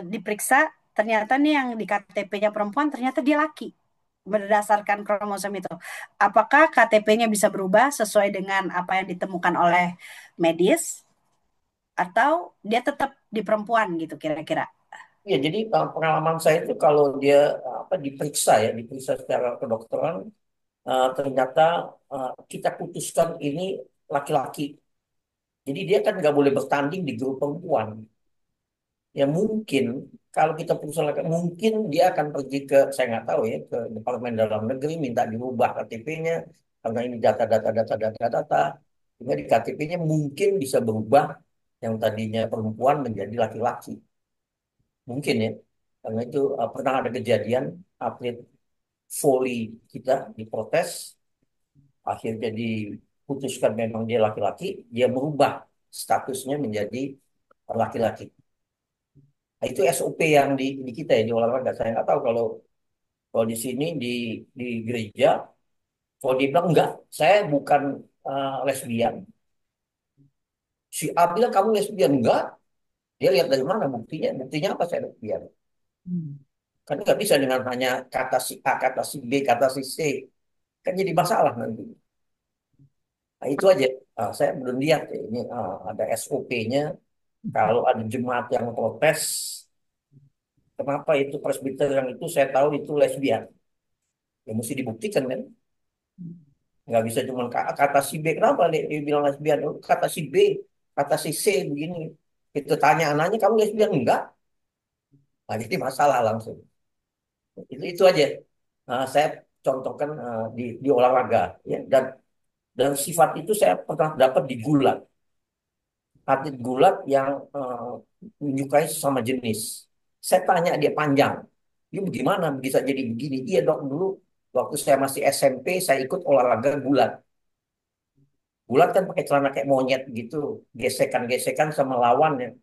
diperiksa, ternyata nih yang di KTP-nya perempuan, ternyata dia laki berdasarkan kromosom itu. Apakah KTP-nya bisa berubah sesuai dengan apa yang ditemukan oleh medis, atau dia tetap di perempuan gitu kira-kira? Ya, jadi pengalaman saya itu kalau dia apa diperiksa ya, diperiksa secara kedokteran, ternyata kita putuskan ini laki-laki. Jadi dia kan nggak boleh bertanding di grup perempuan. Ya mungkin kalau kita putuskan laki, mungkin dia akan pergi ke, saya nggak tahu ya, ke Departemen Dalam Negeri minta dirubah KTP-nya karena ini data. Sehingga di KTP-nya mungkin bisa berubah yang tadinya perempuan menjadi laki-laki. Mungkin ya. Karena itu pernah ada kejadian atlet voli kita diprotes, akhirnya diputuskan memang dia laki-laki, dia merubah statusnya menjadi laki-laki. Nah, itu SOP yang di kita ya di olahraga. Saya nggak tahu kalau di sini di gereja, kalau dia bilang enggak, saya bukan lesbian. Si A bilang kamu lesbian enggak, dia lihat dari mana buktinya? Buktinya apa saya lesbian? Hmm. Kan nggak bisa dengan hanya kata si A, kata si B, kata si C. Kan jadi masalah nanti. Nah, itu aja. Saya belum lihat ya, ini ada SOP-nya. Kalau ada jemaat yang protes, kenapa itu presbiter yang itu saya tahu itu lesbian. Ya mesti dibuktikan kan. Nggak bisa cuma kata si B. Kenapa dia bilang lesbian? Oh, kata si B, kata si C begini. Itu tanya anaknya, kamu lesbian? Enggak. Nah, jadi masalah langsung. Itu aja. Saya contohkan di olahraga. Ya. Dan sifat itu saya pernah dapat di gulat. Atlet gulat yang menyukai sesama jenis. Saya tanya dia panjang. Ini bagaimana bisa jadi begini? Iya dok, dulu waktu saya masih SMP, saya ikut olahraga gulat. Gulat kan pakai celana kayak monyet gitu, gesekan-gesekan sama lawannya.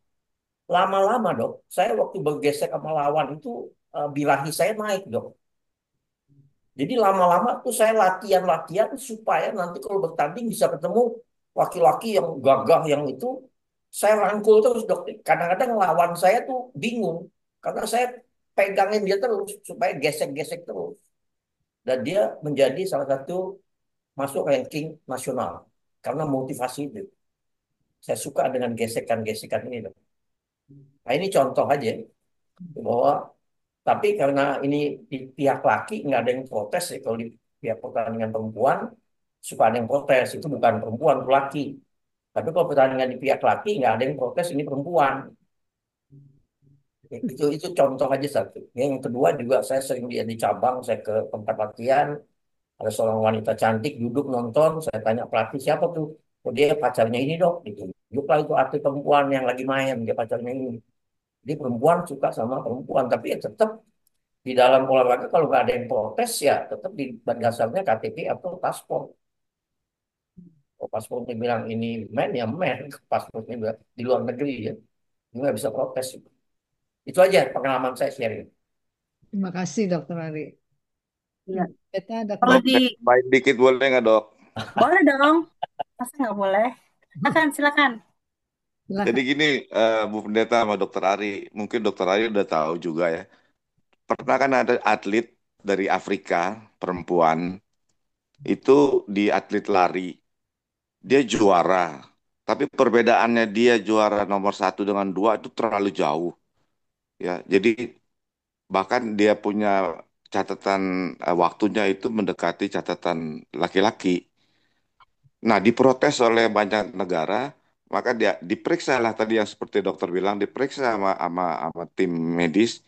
Lama-lama dok, saya waktu bergesek sama lawan itu birahi saya naik dok. Jadi lama-lama tuh saya latihan-latihan supaya nanti kalau bertanding bisa ketemu laki-laki yang gagah yang itu, saya rangkul terus dok. Kadang-kadang lawan saya tuh bingung karena saya pegangin dia terus supaya gesek-gesek terus. Dan dia menjadi salah satu masuk ranking nasional karena motivasi itu. Saya suka dengan gesekan-gesekan ini dok. Nah ini contoh aja bahwa tapi karena ini di pihak laki nggak ada yang protes ya kalau di pihak pertandingan perempuan suka ada yang protes itu bukan perempuan itu laki. Tapi kalau pertandingan di pihak laki nggak ada yang protes ini perempuan. Itu contoh aja satu. Yang kedua juga saya sering lihat di cabang saya ke tempat latihan ada seorang wanita cantik duduk nonton saya tanya pelatih siapa tuh. Oh dia pacarnya ini dok. Tunjuklah itu atlet perempuan yang lagi main dia pacarnya ini. Jadi perempuan suka sama perempuan tapi ya tetap di dalam olahraga kalau nggak ada yang protes ya tetap di dasarnya KTP atau paspor. Kalau paspornya bilang ini men ya men, paspornya bilang di luar negeri ya, ini nggak bisa protes. Itu aja pengalaman saya sharing. Terima kasih, Dokter Ari. Iya. Kita ada Kalau Dok, di, saya tambahin dikit boleh nggak dok? boleh dong, masa nggak boleh? Silakan, silakan. Jadi silakan. gini, Bu Pendeta sama Dokter Ari, mungkin Dokter Ari udah tahu juga ya. Pernah kan ada atlet dari Afrika, perempuan, itu di atlet lari, dia juara. Tapi perbedaannya dia juara nomor satu dengan dua itu terlalu jauh. Ya, jadi bahkan dia punya catatan waktunya itu mendekati catatan laki-laki. Nah, diprotes oleh banyak negara, maka dia diperiksa lah tadi yang seperti dokter bilang, diperiksa sama tim medis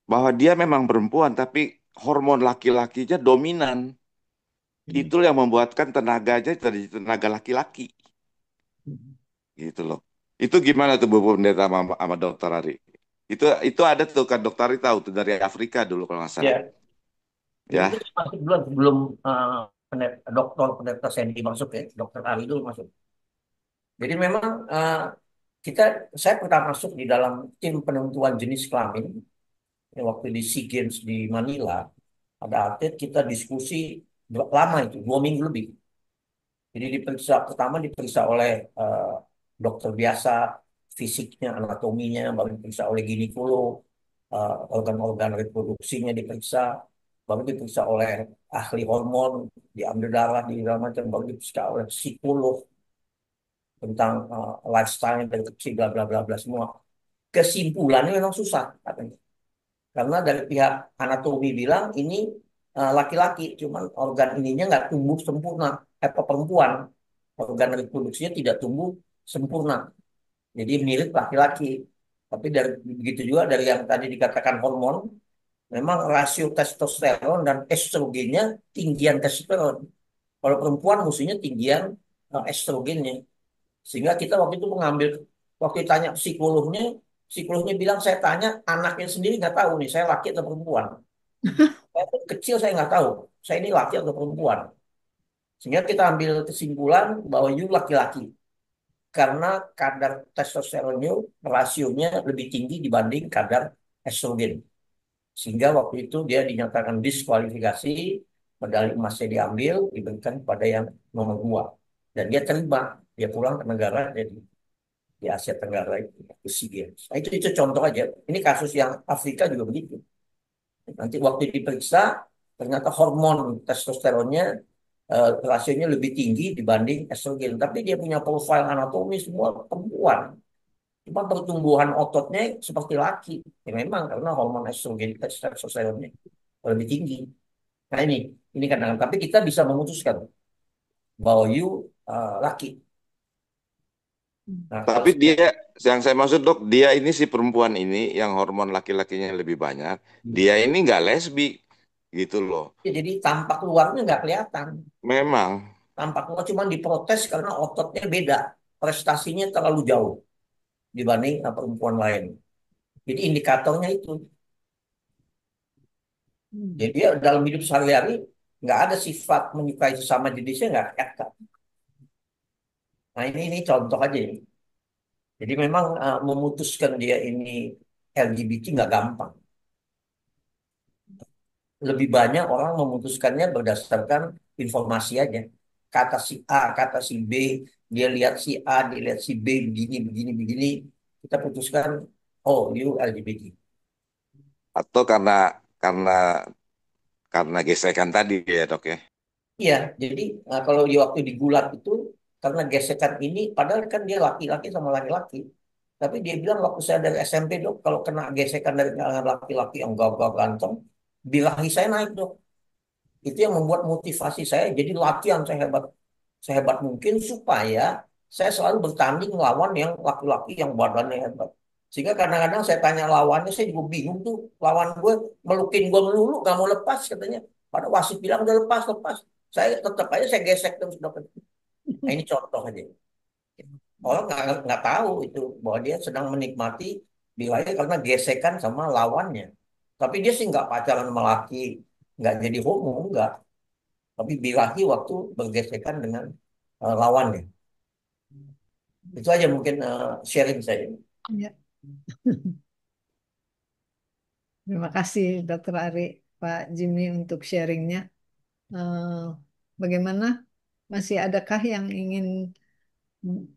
bahwa dia memang perempuan, tapi hormon laki-lakinya dominan. Itu yang membuatkan tenaganya jadi tenaga laki-laki, gitu loh. Itu gimana tuh Bu Pendeta sama dokter Ari? Itu ada tuh kan dokter Ari tahu tuh dari Afrika dulu kalau nggak salah. Ya, jadi Ya, itu masuk duluan sebelum dokter pendeta Sandy masuk ya, dokter Ali dulu masuk. Jadi memang kita, saya pernah masuk di dalam tim penentuan jenis kelamin ya, waktu di SEA Games di Manila. Ada atlet kita diskusi lama itu 2 minggu lebih. Jadi diperiksa pertama diperiksa oleh dokter biasa, fisiknya, anatominya, baru diperiksa oleh ginekolog, organ-organ reproduksinya diperiksa, baru diperiksa oleh ahli hormon, diambil darah, di segala macam, baru diperiksa oleh psikolog tentang lifestyle dari kecil, bla bla bla bla semua. Kesimpulannya memang susah katanya. Karena dari pihak anatomi bilang ini laki-laki, cuman organ ininya nggak tumbuh sempurna, apa perempuan, organ reproduksinya tidak tumbuh sempurna, jadi mirip laki-laki. Tapi dari begitu juga dari yang tadi dikatakan hormon, memang rasio testosteron dan estrogennya tinggian testosteron. Kalau perempuan mestinya tinggian estrogennya. Sehingga kita waktu itu mengambil, waktu ditanya psikolognya, psikolognya bilang saya tanya anaknya sendiri nggak tahu nih saya laki atau perempuan. Saya pun kecil saya nggak tahu saya ini laki atau perempuan. Sehingga kita ambil kesimpulan bahwa you laki-laki karena kadar testosteronnya rasionya lebih tinggi dibanding kadar estrogen. Sehingga waktu itu dia dinyatakan diskualifikasi, medali emasnya diambil, diberikan pada yang nomor 2. Dan dia terima, dia pulang ke negara jadi di Asia Tenggara itu ke SEA Games. Nah, itu contoh aja. Ini kasus yang Afrika juga begitu. Nanti waktu diperiksa ternyata hormon testosteronnya rasionya lebih tinggi dibanding estrogen. Tapi dia punya profil anatomi semua perempuan. Cuma pertumbuhan ototnya seperti laki. Ya memang karena hormon estrogen testosteronnya lebih tinggi. Nah ini kadang-kadang. Tapi kita bisa memutuskan bahwa you laki. Nah kalau tapi dia yang saya maksud dok, dia ini si perempuan ini yang hormon laki-lakinya lebih banyak, dia ini nggak lesbi gitu loh. ya, jadi tampak luarnya nggak kelihatan. Memang. Tampak luar cuma diprotes karena ototnya beda. Prestasinya terlalu jauh dibanding perempuan lain. Jadi indikatornya itu. Jadi dia dalam hidup sehari-hari nggak ada sifat menyukai sesama jenisnya nggak ada. Nah ini contoh aja ini. Jadi memang memutuskan dia ini LGBT nggak gampang. Lebih banyak orang memutuskannya berdasarkan informasi aja. Kata si A, kata si B, dia lihat si A, dia lihat si B begini, begini, begini. Kita putuskan, oh you LGBT. Atau karena karena gesekan tadi ya dok ya. Iya, jadi kalau di waktu digulat itu karena gesekan ini, padahal kan dia laki-laki sama laki-laki. Tapi dia bilang waktu saya dari SMP dok, kalau kena gesekan dari kalangan laki-laki yang gagah ganteng, birahi saya naik dok. Itu yang membuat motivasi saya jadi latihan sehebat mungkin supaya saya selalu bertanding lawan yang laki-laki yang badannya hebat. Sehingga kadang-kadang saya tanya lawannya, saya juga bingung tuh. Lawan gue melukin gue melulu, gak mau lepas katanya. Pada wasit bilang udah lepas, lepas. Saya tetap aja saya gesek terus dok. Nah ini contoh aja. Orang nggak tahu itu bahwa dia sedang menikmati bilangnya karena gesekan sama lawannya. Tapi dia sih nggak pacaran sama laki, nggak jadi homo, nggak. Tapi birahi waktu bergesekan dengan lawannya. Itu aja mungkin sharing saya. Ya. Terima kasih Dokter Ari, Pak Jimmy untuk sharingnya. Eh, Bagaimana? Masih adakah yang ingin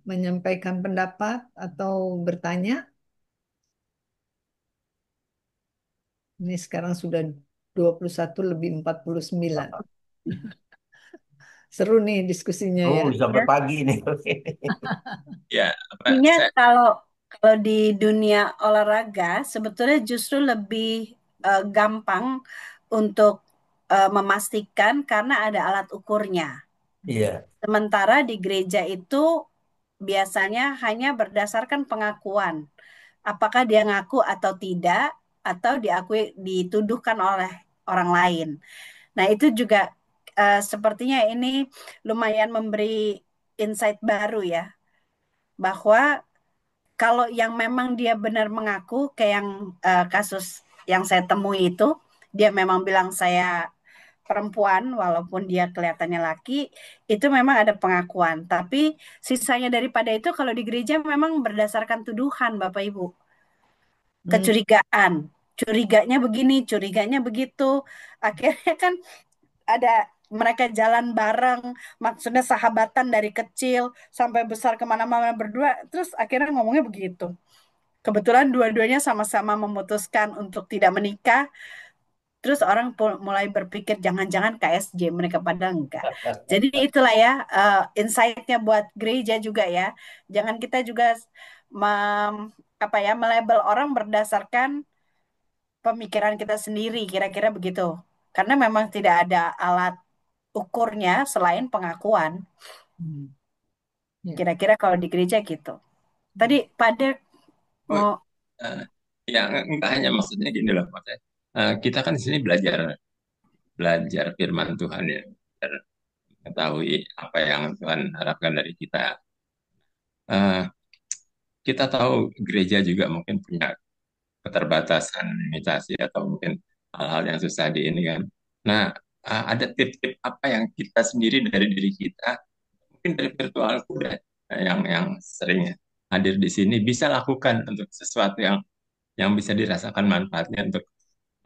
menyampaikan pendapat atau bertanya? Ini sekarang sudah 21 lebih 49. Seru nih diskusinya Oh, ya. sampai pagi nih. Ya, apa Intinya saya kalau kalau di dunia olahraga sebetulnya justru lebih gampang untuk memastikan karena ada alat ukurnya. Iya, Sementara di gereja itu biasanya hanya berdasarkan pengakuan. Apakah dia ngaku atau tidak, atau diakui dituduhkan oleh orang lain. Nah, itu juga sepertinya ini lumayan memberi insight baru ya, bahwa Kalau yang memang dia benar mengaku, kayak yang kasus yang saya temui itu, dia memang bilang saya perempuan walaupun dia kelihatannya laki, itu memang ada pengakuan. Tapi sisanya daripada itu kalau di gereja memang berdasarkan tuduhan, Bapak Ibu. Hmm. Kecurigaan. Curiganya begini, curiganya begitu. Akhirnya kan ada mereka jalan bareng, maksudnya sahabatan dari kecil sampai besar kemana-mana berdua, terus akhirnya ngomongnya begitu. Kebetulan dua-duanya sama-sama memutuskan untuk tidak menikah, terus orang mulai berpikir jangan-jangan KSJ, mereka pada enggak. Jadi itulah ya, insight-nya buat gereja juga ya. Jangan kita juga apa ya, melabel orang berdasarkan pemikiran kita sendiri, kira-kira begitu. Karena memang tidak ada alat ukurnya selain pengakuan. Hmm. Ya. Kira-kira kalau di gereja gitu. Tadi pada Oh, mau eh, ya nggak hanya maksudnya gini loh, maksudnya kita kan di sini belajar belajar firman Tuhan ya, belajar mengetahui apa yang Tuhan harapkan dari kita. Eh, kita tahu gereja juga mungkin punya keterbatasan, limitasi atau mungkin hal-hal yang susah di ini kan. Nah, ada tip-tip apa yang kita sendiri dari diri kita, mungkin dari virtualku deh, yang sering hadir di sini bisa lakukan untuk sesuatu yang bisa dirasakan manfaatnya untuk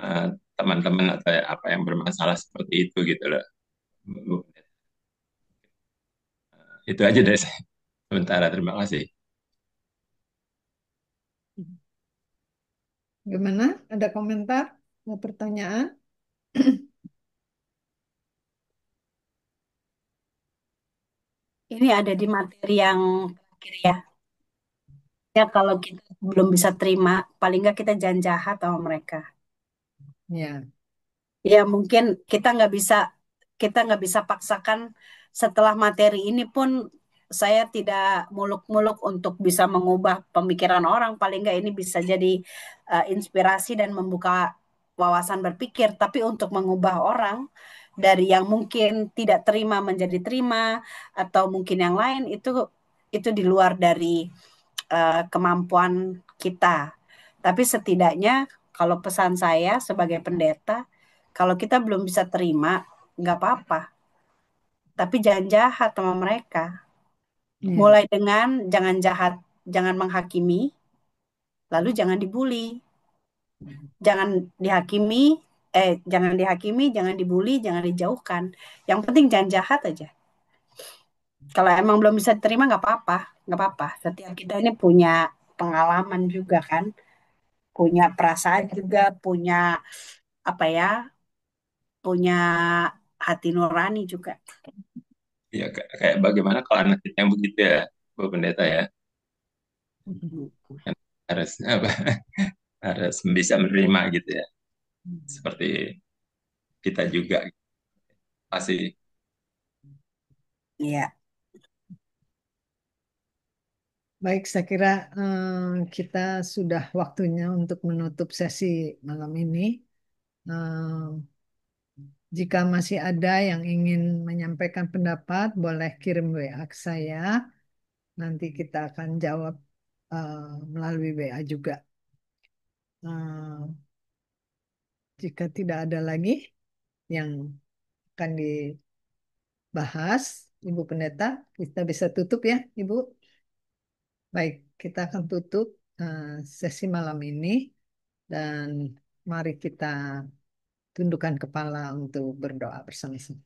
eh, teman-teman atau apa yang bermasalah seperti itu gitu loh. Bu. Itu aja dari saya. Sementara, terima kasih. Gimana? Ada komentar? Ada pertanyaan? ini ada di materi yang terakhir ya. Ya kalau kita belum bisa terima, paling nggak kita jangan jahat sama mereka. Ya. Ya mungkin kita nggak bisa paksakan setelah materi ini pun saya tidak muluk-muluk untuk bisa mengubah pemikiran orang. Paling nggak ini bisa jadi inspirasi dan membuka wawasan berpikir. Tapi untuk mengubah orang dari yang mungkin tidak terima menjadi terima atau mungkin yang lain itu di luar dari kemampuan kita. Tapi setidaknya kalau pesan saya sebagai pendeta, kalau kita belum bisa terima, nggak apa-apa. Tapi jangan jahat sama mereka. Ya. Mulai dengan jangan jahat, jangan menghakimi, lalu jangan dibully. Jangan dihakimi, jangan dihakimi, jangan dibully, jangan dijauhkan. Yang penting jangan jahat aja. Kalau emang belum bisa terima nggak apa-apa, nggak apa-apa. Setiap kita ini punya pengalaman juga kan, punya perasaan juga, punya apa ya, punya hati nurani juga. Ya, kayak bagaimana kalau anak kita yang begitu ya, Bu Pendeta ya, kan harus apa, harus bisa menerima gitu ya, seperti kita juga pasti. Iya, Baik, saya kira kita sudah waktunya untuk menutup sesi malam ini. Eh, Jika masih ada yang ingin menyampaikan pendapat, boleh kirim WA ke saya. Nanti kita akan jawab eh, melalui WA juga. Eh, Jika tidak ada lagi yang akan dibahas, Ibu Pendeta, kita bisa tutup ya, Ibu. Baik, kita akan tutup eh, sesi malam ini dan mari kita tundukkan kepala untuk berdoa bersama-sama.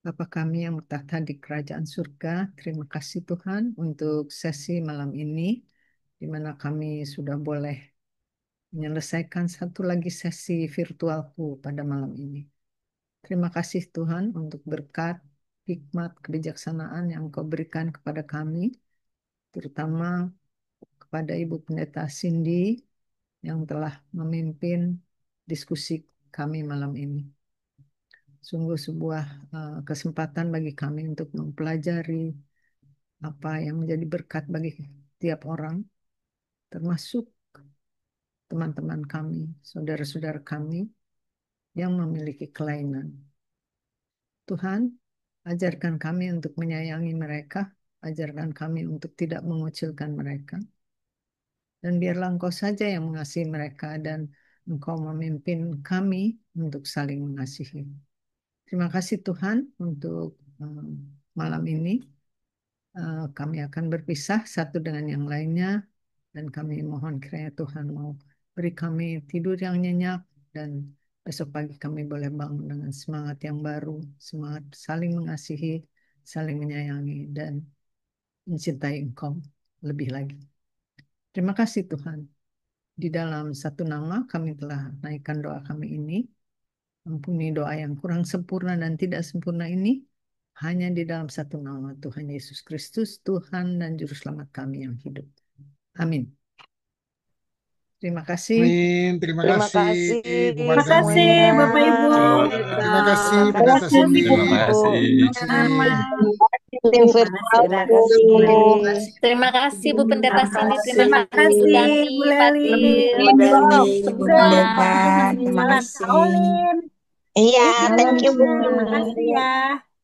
Bapa kami yang bertata di kerajaan surga, terima kasih Tuhan untuk sesi malam ini, di mana kami sudah boleh menyelesaikan satu lagi sesi virtualku pada malam ini. Terima kasih Tuhan untuk berkat, hikmat, kebijaksanaan yang Kau berikan kepada kami, terutama kepada Ibu Pendeta Cindy yang telah memimpin diskusi kami malam ini. Sungguh sebuah kesempatan bagi kami untuk mempelajari apa yang menjadi berkat bagi tiap orang, termasuk teman-teman kami, saudara-saudara kami yang memiliki kelainan. Tuhan, Ajarkan kami untuk menyayangi mereka. Ajarkan kami untuk tidak mengucilkan mereka. Dan biarlah Engkau saja yang mengasihi mereka dan Engkau memimpin kami untuk saling mengasihi. Terima kasih Tuhan untuk malam ini. Kami akan berpisah satu dengan yang lainnya. Dan kami mohon kiranya Tuhan mau beri kami tidur yang nyenyak. Dan besok pagi kami boleh bangun dengan semangat yang baru. Semangat saling mengasihi, saling menyayangi, dan mencintai Engkau lebih lagi. Terima kasih Tuhan. Di dalam satu nama kami telah naikkan doa kami ini. Ampuni doa yang kurang sempurna dan tidak sempurna ini. Hanya di dalam satu nama Tuhan Yesus Kristus, Tuhan dan Juru Selamat kami yang hidup. Amin. Terima kasih. Amin. Terima Terima kasih kasih Bu Terima kasih Mardani. semuanya. Bapak Ibu. Terima kasih Terima Pendeta kasih Cindy. Terima Bu. kasih. Sama. Tim Terima virtualku. kasih. Terima kasih Bu Pendeta Cindy, terima Terima kasih Bu kasih Dani, Bu Fadil, Leli, Bu Dani, Bu Bu Dani, Pendeta, semua. terima Kak kasih. Olin. Iya, thank you Bu. Terima kasih ya.